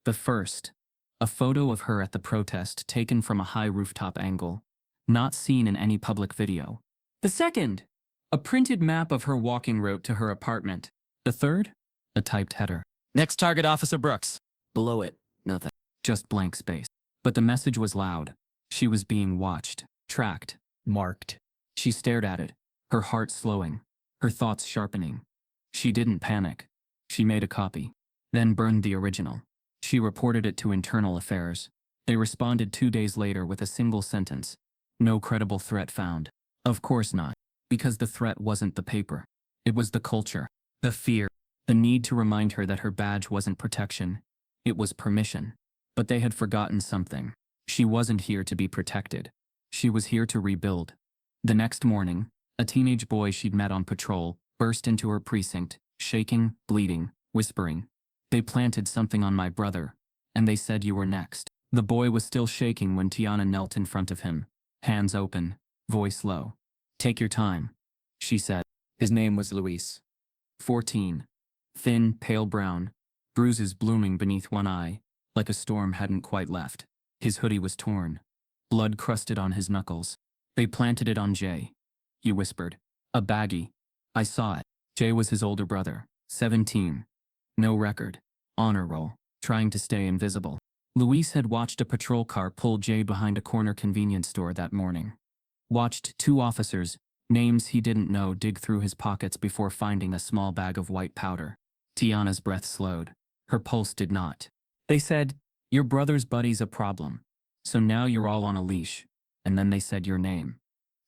The first, a photo of her at the protest taken from a high rooftop angle, not seen in any public video. The second, a printed map of her walking route to her apartment. The third, a typed header. Next target, Officer Brooks. Below it, nothing. Just blank space. But the message was loud. She was being watched, tracked, marked. She stared at it, her heart slowing, her thoughts sharpening. She didn't panic. She made a copy. then burned the original. She reported it to Internal Affairs. They responded 2 days later with a single sentence. No credible threat found. Of course not. Because the threat wasn't the paper. It was the culture. The fear. The need to remind her that her badge wasn't protection. It was permission. But they had forgotten something. She wasn't here to be protected. She was here to rebuild. The next morning, a teenage boy she'd met on patrol burst into her precinct, shaking, bleeding, whispering. They planted something on my brother, and they said you were next. The boy was still shaking when Tiana knelt in front of him, hands open, voice low. Take your time, she said. His name was Luis. 14. Thin, pale brown, bruises blooming beneath one eye, like a storm hadn't quite left. His hoodie was torn. Blood crusted on his knuckles. They planted it on Jay. He whispered. A baggie. I saw it. Jay was his older brother, 17. No record. Honor roll. Trying to stay invisible. Luis had watched a patrol car pull Jay behind a corner convenience store that morning. Watched 2 officers, names he didn't know, dig through his pockets before finding a small bag of white powder. Tiana's breath slowed. Her pulse did not. They said, your brother's buddy's a problem. So now you're all on a leash. And then they said your name.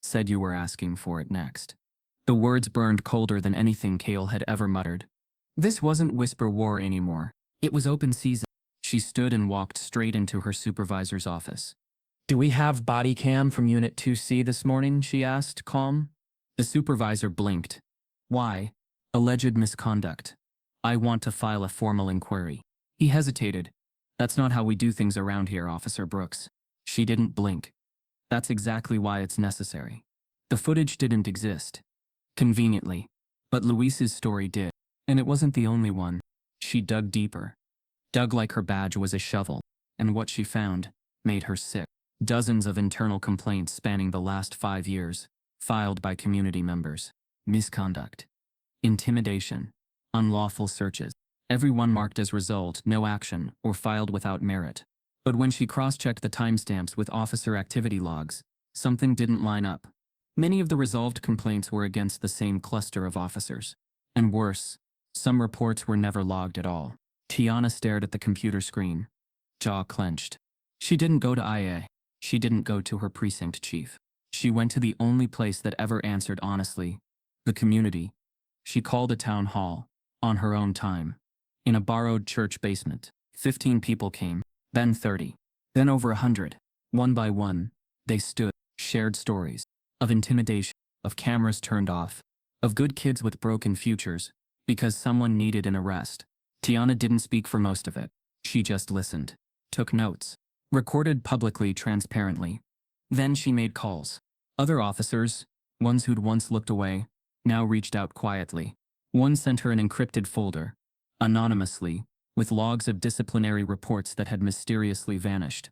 Said you were asking for it next. The words burned colder than anything Cale had ever muttered. This wasn't whisper war anymore. It was open season. She stood and walked straight into her supervisor's office. Do we have body cam from Unit 2C this morning? She asked, calm. The supervisor blinked. Why? Alleged misconduct. I want to file a formal inquiry. He hesitated. That's not how we do things around here, Officer Brooks. She didn't blink. That's exactly why it's necessary. The footage didn't exist. Conveniently. But Luis's story did. And it wasn't the only one. She dug deeper. Dug like her badge was a shovel. And what she found made her sick. Dozens of internal complaints spanning the last 5 years, filed by community members. Misconduct. Intimidation. Unlawful searches. Everyone marked as result, no action, or filed without merit. But when she cross-checked the timestamps with officer activity logs, something didn't line up. Many of the resolved complaints were against the same cluster of officers. And worse, some reports were never logged at all. Tiana stared at the computer screen, jaw clenched. She didn't go to IA. She didn't go to her precinct chief. She went to the only place that ever answered honestly, the community. She called a town hall, on her own time, in a borrowed church basement. 15 people came, then 30, then over 100. One by one, they stood, shared stories of intimidation, of cameras turned off, of good kids with broken futures, because someone needed an arrest. Tiana didn't speak for most of it. She just listened, took notes, recorded publicly, transparently. Then she made calls. Other officers, ones who'd once looked away, now reached out quietly. One sent her an encrypted folder, anonymously, with logs of disciplinary reports that had mysteriously vanished.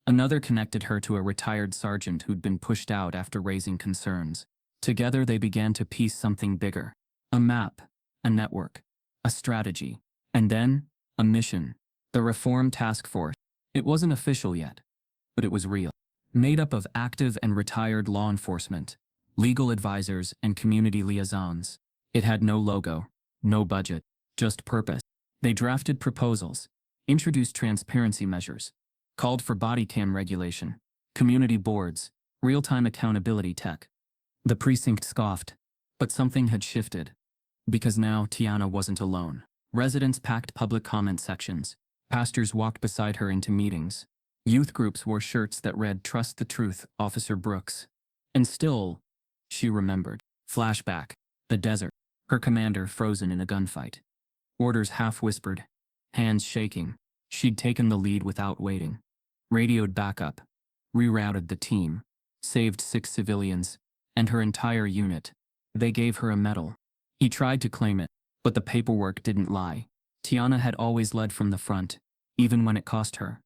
Another connected her to a retired sergeant who'd been pushed out after raising concerns. Together they began to piece something bigger. A map, a network, a strategy, and then, a mission. The Reform Task Force. It wasn't official yet, but it was real. Made up of active and retired law enforcement, legal advisors, and community liaisons. It had no logo, no budget, just purpose. They drafted proposals, introduced transparency measures, called for body cam regulation, community boards, real-time accountability tech. The precinct scoffed, but something had shifted. Because now Tiana wasn't alone. Residents packed public comment sections. Pastors walked beside her into meetings. Youth groups wore shirts that read, "Trust the truth, Officer Brooks." And still, she remembered. Flashback. The desert. Her commander frozen in a gunfight. Orders half-whispered. Hands shaking. She'd taken the lead without waiting. Radioed backup. Rerouted the team. Saved 6 civilians. And her entire unit. They gave her a medal. He tried to claim it, but the paperwork didn't lie. Tiana had always led from the front, even when it cost her.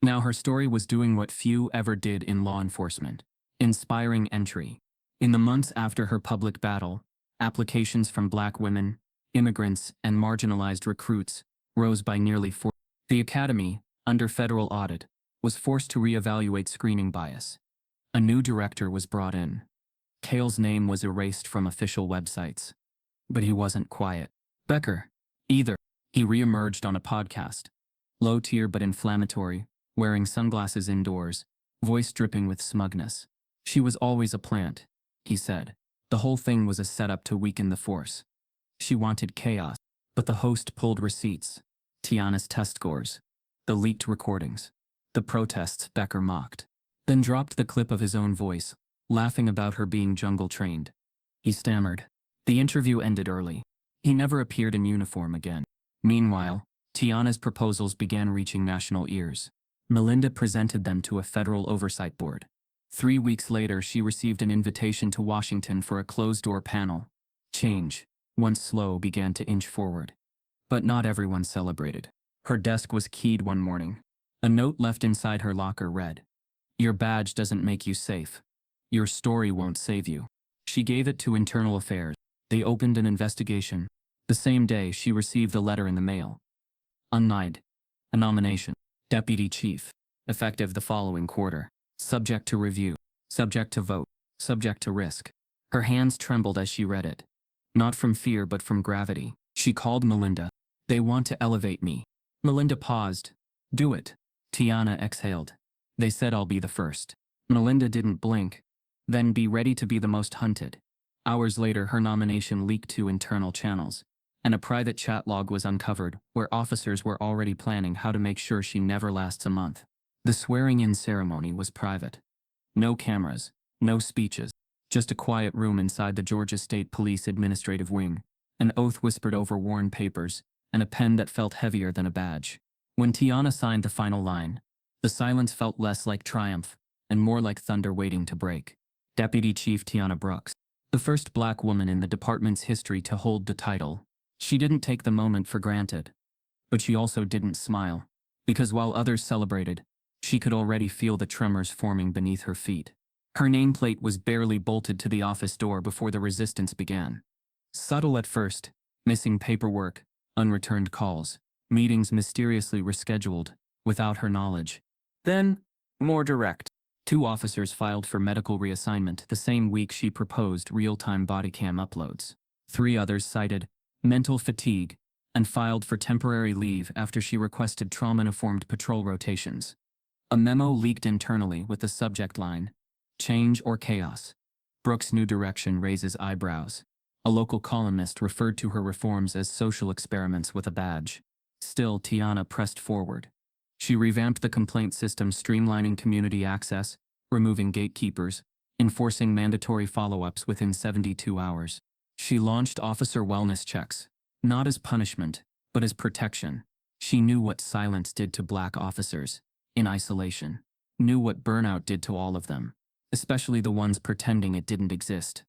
Now her story was doing what few ever did in law enforcement. Inspiring entry. In the months after her public battle, applications from Black women, immigrants, and marginalized recruits rose by nearly 4. The academy, under federal audit, was forced to reevaluate screening bias. A new director was brought in. Cale's name was erased from official websites. But he wasn't quiet. Becker, either. He re-emerged on a podcast. Low tier but inflammatory, wearing sunglasses indoors, voice dripping with smugness. She was always a plant, he said. The whole thing was a setup to weaken the force. She wanted chaos, but the host pulled receipts. Tiana's test scores. The leaked recordings. The protests Becker mocked. Then dropped the clip of his own voice, laughing about her being jungle-trained. He stammered. The interview ended early. He never appeared in uniform again. Meanwhile, Tiana's proposals began reaching national ears. Melinda presented them to a federal oversight board. 3 weeks later, she received an invitation to Washington for a closed-door panel. Change, once slow, began to inch forward. But not everyone celebrated. Her desk was keyed one morning. A note left inside her locker read, "Your badge doesn't make you safe. Your story won't save you." She gave it to Internal Affairs. They opened an investigation. The same day, she received a letter in the mail. Unnied. A nomination. Deputy Chief. Effective the following quarter. Subject to review. Subject to vote. Subject to risk. Her hands trembled as she read it. Not from fear but from gravity. She called Melinda. "They want to elevate me." Melinda paused. "Do it." Tiana exhaled. "They said I'll be the first." Melinda didn't blink. "Then be ready to be the most hunted." Hours later, her nomination leaked to internal channels, and a private chat log was uncovered where officers were already planning how to make sure she never lasts a month. The swearing-in ceremony was private. No cameras, no speeches, just a quiet room inside the Georgia State Police Administrative Wing, an oath whispered over worn papers, and a pen that felt heavier than a badge. When Tiana signed the final line, the silence felt less like triumph and more like thunder waiting to break. Deputy Chief Tiana Brooks, the first black woman in the department's history to hold the title. She didn't take the moment for granted. But she also didn't smile, because while others celebrated, she could already feel the tremors forming beneath her feet. Her nameplate was barely bolted to the office door before the resistance began. Subtle at first, missing paperwork, unreturned calls, meetings mysteriously rescheduled, without her knowledge. Then, more direct. 2 officers filed for medical reassignment the same week she proposed real-time body cam uploads. 3 others cited mental fatigue and filed for temporary leave after she requested trauma-informed patrol rotations. A memo leaked internally with the subject line, "Change or Chaos." Brooks' new direction raises eyebrows. A local columnist referred to her reforms as social experiments with a badge. Still, Tiana pressed forward. She revamped the complaint system, streamlining community access, removing gatekeepers, enforcing mandatory follow-ups within 72 hours. She launched officer wellness checks, not as punishment, but as protection. She knew what silence did to black officers, in isolation, knew what burnout did to all of them, especially the ones pretending it didn't exist.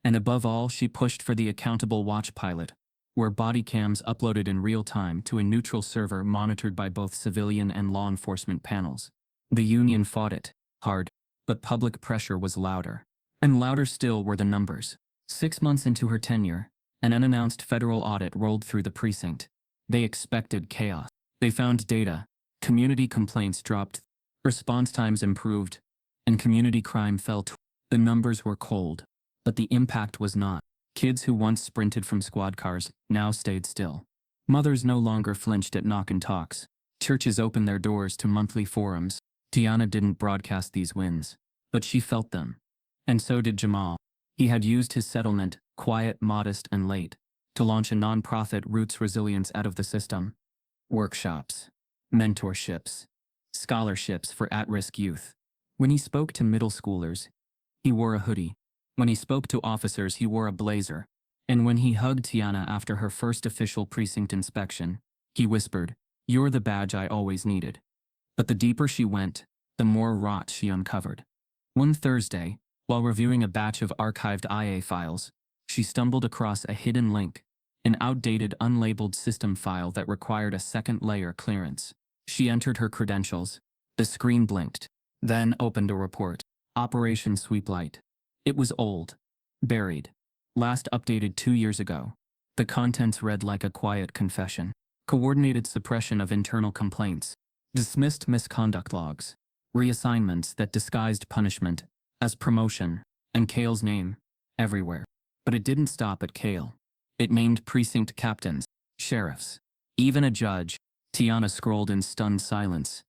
And above all, she pushed for the accountable watch pilot, where body cams uploaded in real time to a neutral server monitored by both civilian and law enforcement panels. The union fought it, hard, but public pressure was louder. And louder still were the numbers. 6 months into her tenure, an unannounced federal audit rolled through the precinct. They expected chaos. They found data. Community complaints dropped, response times improved, and community crime fell. The numbers were cold, but the impact was not. Kids who once sprinted from squad cars now stayed still. Mothers no longer flinched at knock and talks. Churches opened their doors to monthly forums. Tiana didn't broadcast these wins, but she felt them. And so did Jamal. He had used his settlement, quiet, modest, and late, to launch a nonprofit roots resilience out of the system. Workshops, mentorships, scholarships for at-risk youth. When he spoke to middle schoolers, he wore a hoodie. When he spoke to officers, he wore a blazer. And when he hugged Tiana after her first official precinct inspection, he whispered, "You're the badge I always needed." But the deeper she went, the more rot she uncovered. One Thursday, while reviewing a batch of archived IA files, she stumbled across a hidden link, an outdated unlabeled system file that required a second-layer clearance. She entered her credentials. The screen blinked, then opened a report. Operation Sweeplight. It was old, buried, last updated 2 years ago. The contents read like a quiet confession. Coordinated suppression of internal complaints, dismissed misconduct logs, reassignments that disguised punishment as promotion, and Cale's name everywhere. But it didn't stop at Cale. It named precinct captains, sheriffs, Even a judge. Tiana scrolled in stunned silence.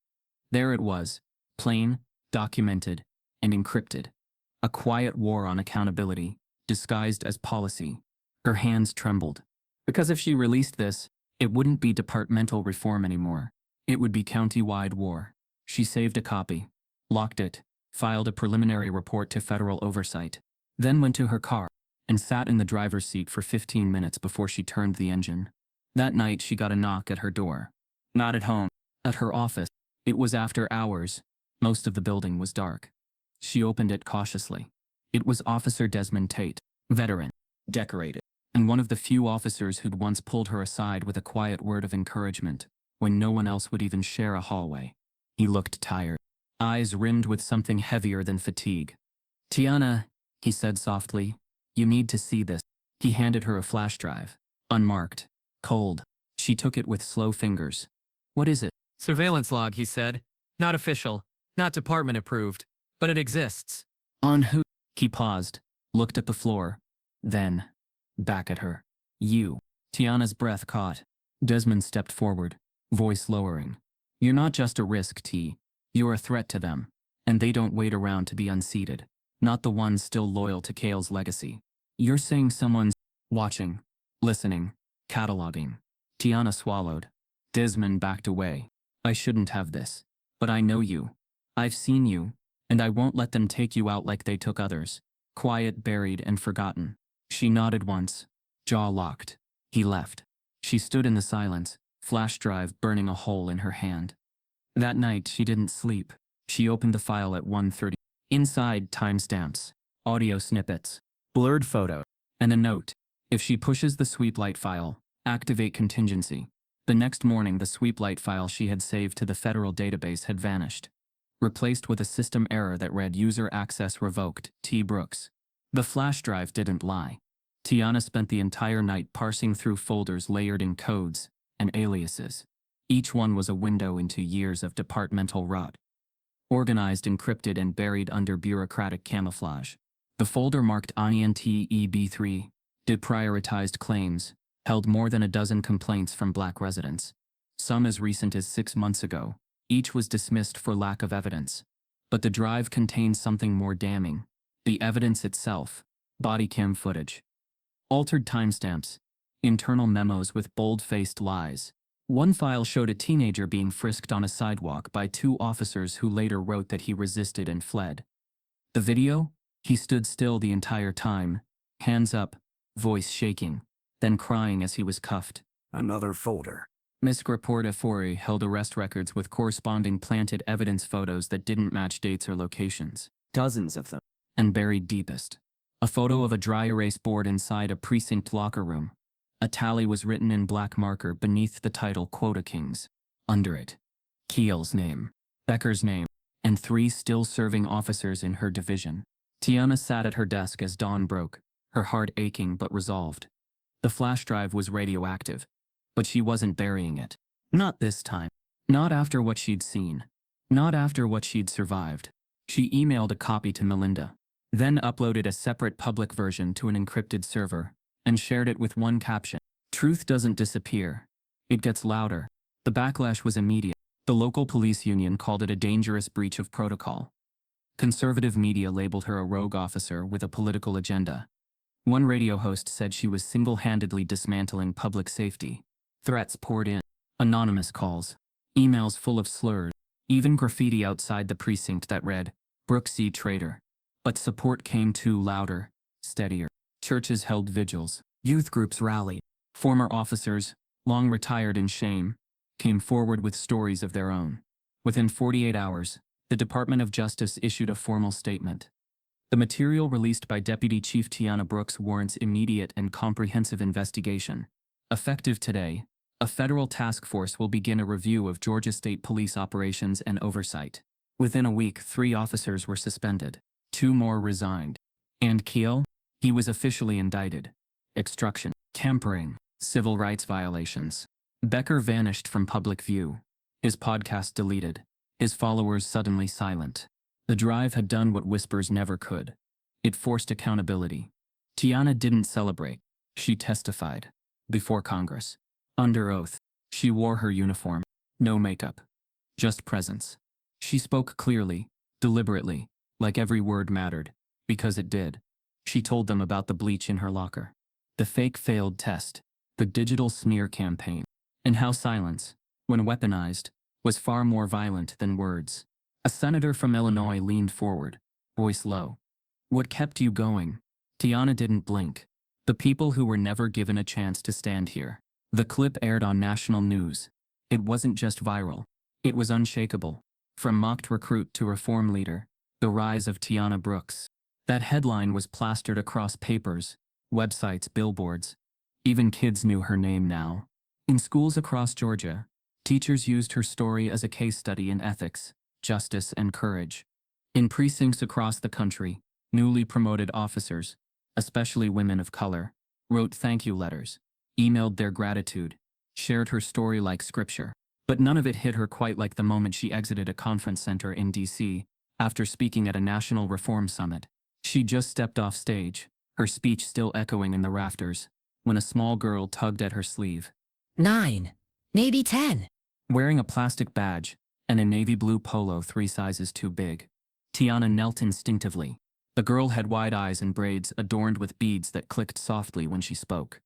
There it was, plain, documented, and encrypted. A quiet war on accountability, disguised as policy. Her hands trembled. Because if she released this, it wouldn't be departmental reform anymore. It would be county-wide war. She saved a copy, locked it, filed a preliminary report to federal oversight, then went to her car and sat in the driver's seat for 15 minutes before she turned the engine. That night she got a knock at her door. Not at home, at her office. It was after hours. Most of the building was dark. She opened it cautiously. It was Officer Desmond Tate, veteran, decorated, and one of the few officers who'd once pulled her aside with a quiet word of encouragement, when no one else would even share a hallway. He looked tired, eyes rimmed with something heavier than fatigue. "Tiana," he said softly, "you need to see this." He handed her a flash drive, unmarked, cold. She took it with slow fingers. "What is it?" Surveillance log, he said. Not official, not department approved, but it exists. "On who?" He paused, looked at the floor, then back at her. "You." Tiana's breath caught. Desmond stepped forward, voice lowering. "You're not just a risk, T. You're a threat to them, and they don't wait around to be unseated. Not the ones still loyal to Kale's legacy. You're saying someone's watching, listening, cataloging." Tiana swallowed. Desmond backed away. "I shouldn't have this. But I know you. I've seen you, and I won't let them take you out like they took others. Quiet, buried, and forgotten." She nodded once, jaw locked. He left. She stood in the silence, flash drive burning a hole in her hand. That night she didn't sleep. She opened the file at 1:30. Inside, timestamps, audio snippets, blurred photos, and a note. If she pushes the sweep light file, activate contingency. The next morning the sweep light file she had saved to the federal database had vanished, replaced with a system error that read user access revoked, T. Brooks. The flash drive didn't lie. Tiana spent the entire night parsing through folders layered in codes and aliases. Each one was a window into years of departmental rot, organized, encrypted, and buried under bureaucratic camouflage. The folder marked INTEB3 deprioritized claims held more than a dozen complaints from black residents, some as recent as 6 months ago. Each was dismissed for lack of evidence. But the drive contained something more damning. The evidence itself, body cam footage, altered timestamps, internal memos with bold-faced lies. One file showed a teenager being frisked on a sidewalk by 2 officers who later wrote that he resisted and fled. The video? He stood still the entire time, hands up, voice shaking, then crying as he was cuffed. Another folder. Miss Report F4 held arrest records with corresponding planted evidence photos that didn't match dates or locations. Dozens of them. And buried deepest, a photo of a dry erase board inside a precinct locker room. A tally was written in black marker beneath the title Quota Kings. Under it, Keel's name, Becker's name, and 3 still-serving officers in her division. Tiana sat at her desk as dawn broke, her heart aching but resolved. The flash drive was radioactive, but she wasn't burying it. Not this time. Not after what she'd seen. Not after what she'd survived. She emailed a copy to Melinda, then uploaded a separate public version to an encrypted server, and shared it with one caption: "Truth doesn't disappear. It gets louder." The backlash was immediate. The local police union called it a dangerous breach of protocol. Conservative media labeled her a rogue officer with a political agenda. One radio host said she was single-handedly dismantling public safety. Threats poured in. Anonymous calls. Emails full of slurs. Even graffiti outside the precinct that read, "Brooksy traitor." But support came too, louder, steadier. Churches held vigils. Youth groups rallied. Former officers, long retired in shame, came forward with stories of their own. Within 48 hours, the Department of Justice issued a formal statement. The material released by Deputy Chief Tiana Brooks warrants immediate and comprehensive investigation. Effective today, a federal task force will begin a review of Georgia State Police operations and oversight. Within a week, 3 officers were suspended. 2 more resigned. And Keel? He was officially indicted. Extortion, tampering, civil rights violations. Becker vanished from public view. His podcast deleted. His followers suddenly silent. The drive had done what whispers never could. It forced accountability. Tiana didn't celebrate. She testified. Before Congress. Under oath. She wore her uniform. No makeup. Just presence. She spoke clearly, deliberately, like every word mattered, because it did. She told them about the bleach in her locker, the fake failed test, the digital smear campaign, and how silence, when weaponized, was far more violent than words. A senator from Illinois leaned forward, voice low. What kept you going? Tiana didn't blink. The people who were never given a chance to stand here. The clip aired on national news. It wasn't just viral. It was unshakable. From mocked recruit to reform leader, the rise of Tiana Brooks. That headline was plastered across papers, websites, billboards. Even kids knew her name now. In schools across Georgia, teachers used her story as a case study in ethics, justice, and courage. In precincts across the country, newly promoted officers, especially women of color, wrote thank you letters, emailed their gratitude, shared her story like scripture. But none of it hit her quite like the moment she exited a conference center in D.C. after speaking at a national reform summit. She just stepped off stage, her speech still echoing in the rafters, when a small girl tugged at her sleeve. 9, maybe 10. Wearing a plastic badge and a navy blue polo 3 sizes too big, Tiana knelt instinctively. The girl had wide eyes and braids adorned with beads that clicked softly when she spoke.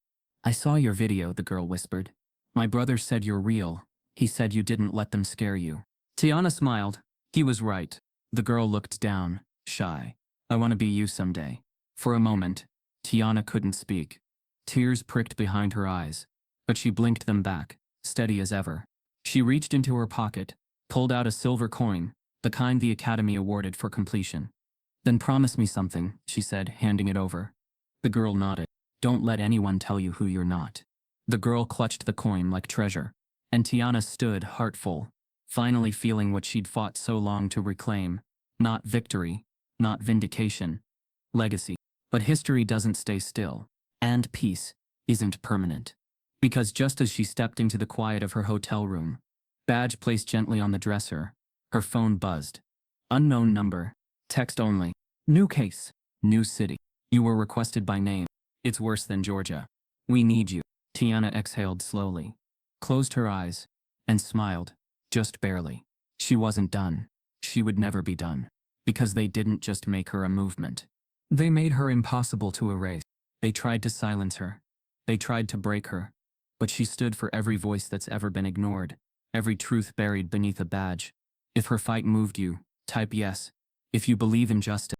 I saw your video, the girl whispered. My brother said you're real. He said you didn't let them scare you. Tiana smiled. He was right. The girl looked down, shy. I want to be you someday. For a moment, Tiana couldn't speak. Tears pricked behind her eyes, but she blinked them back, steady as ever. She reached into her pocket, pulled out a silver coin, the kind the Academy awarded for completion. Then promise me something, she said, handing it over. The girl nodded. Don't let anyone tell you who you're not. The girl clutched the coin like treasure, and Tiana stood heartful, finally feeling what she'd fought so long to reclaim. Not victory, not vindication, legacy. But history doesn't stay still, and peace isn't permanent. Because just as she stepped into the quiet of her hotel room, badge placed gently on the dresser, her phone buzzed. Unknown number, text only. New case, new city. You were requested by name. It's worse than Georgia. We need you. Tiana exhaled slowly, closed her eyes, and smiled, just barely. She wasn't done. She would never be done. Because they didn't just make her a movement. They made her impossible to erase. They tried to silence her. They tried to break her. But she stood for every voice that's ever been ignored, every truth buried beneath a badge. If her fight moved you, type yes. If you believe in justice,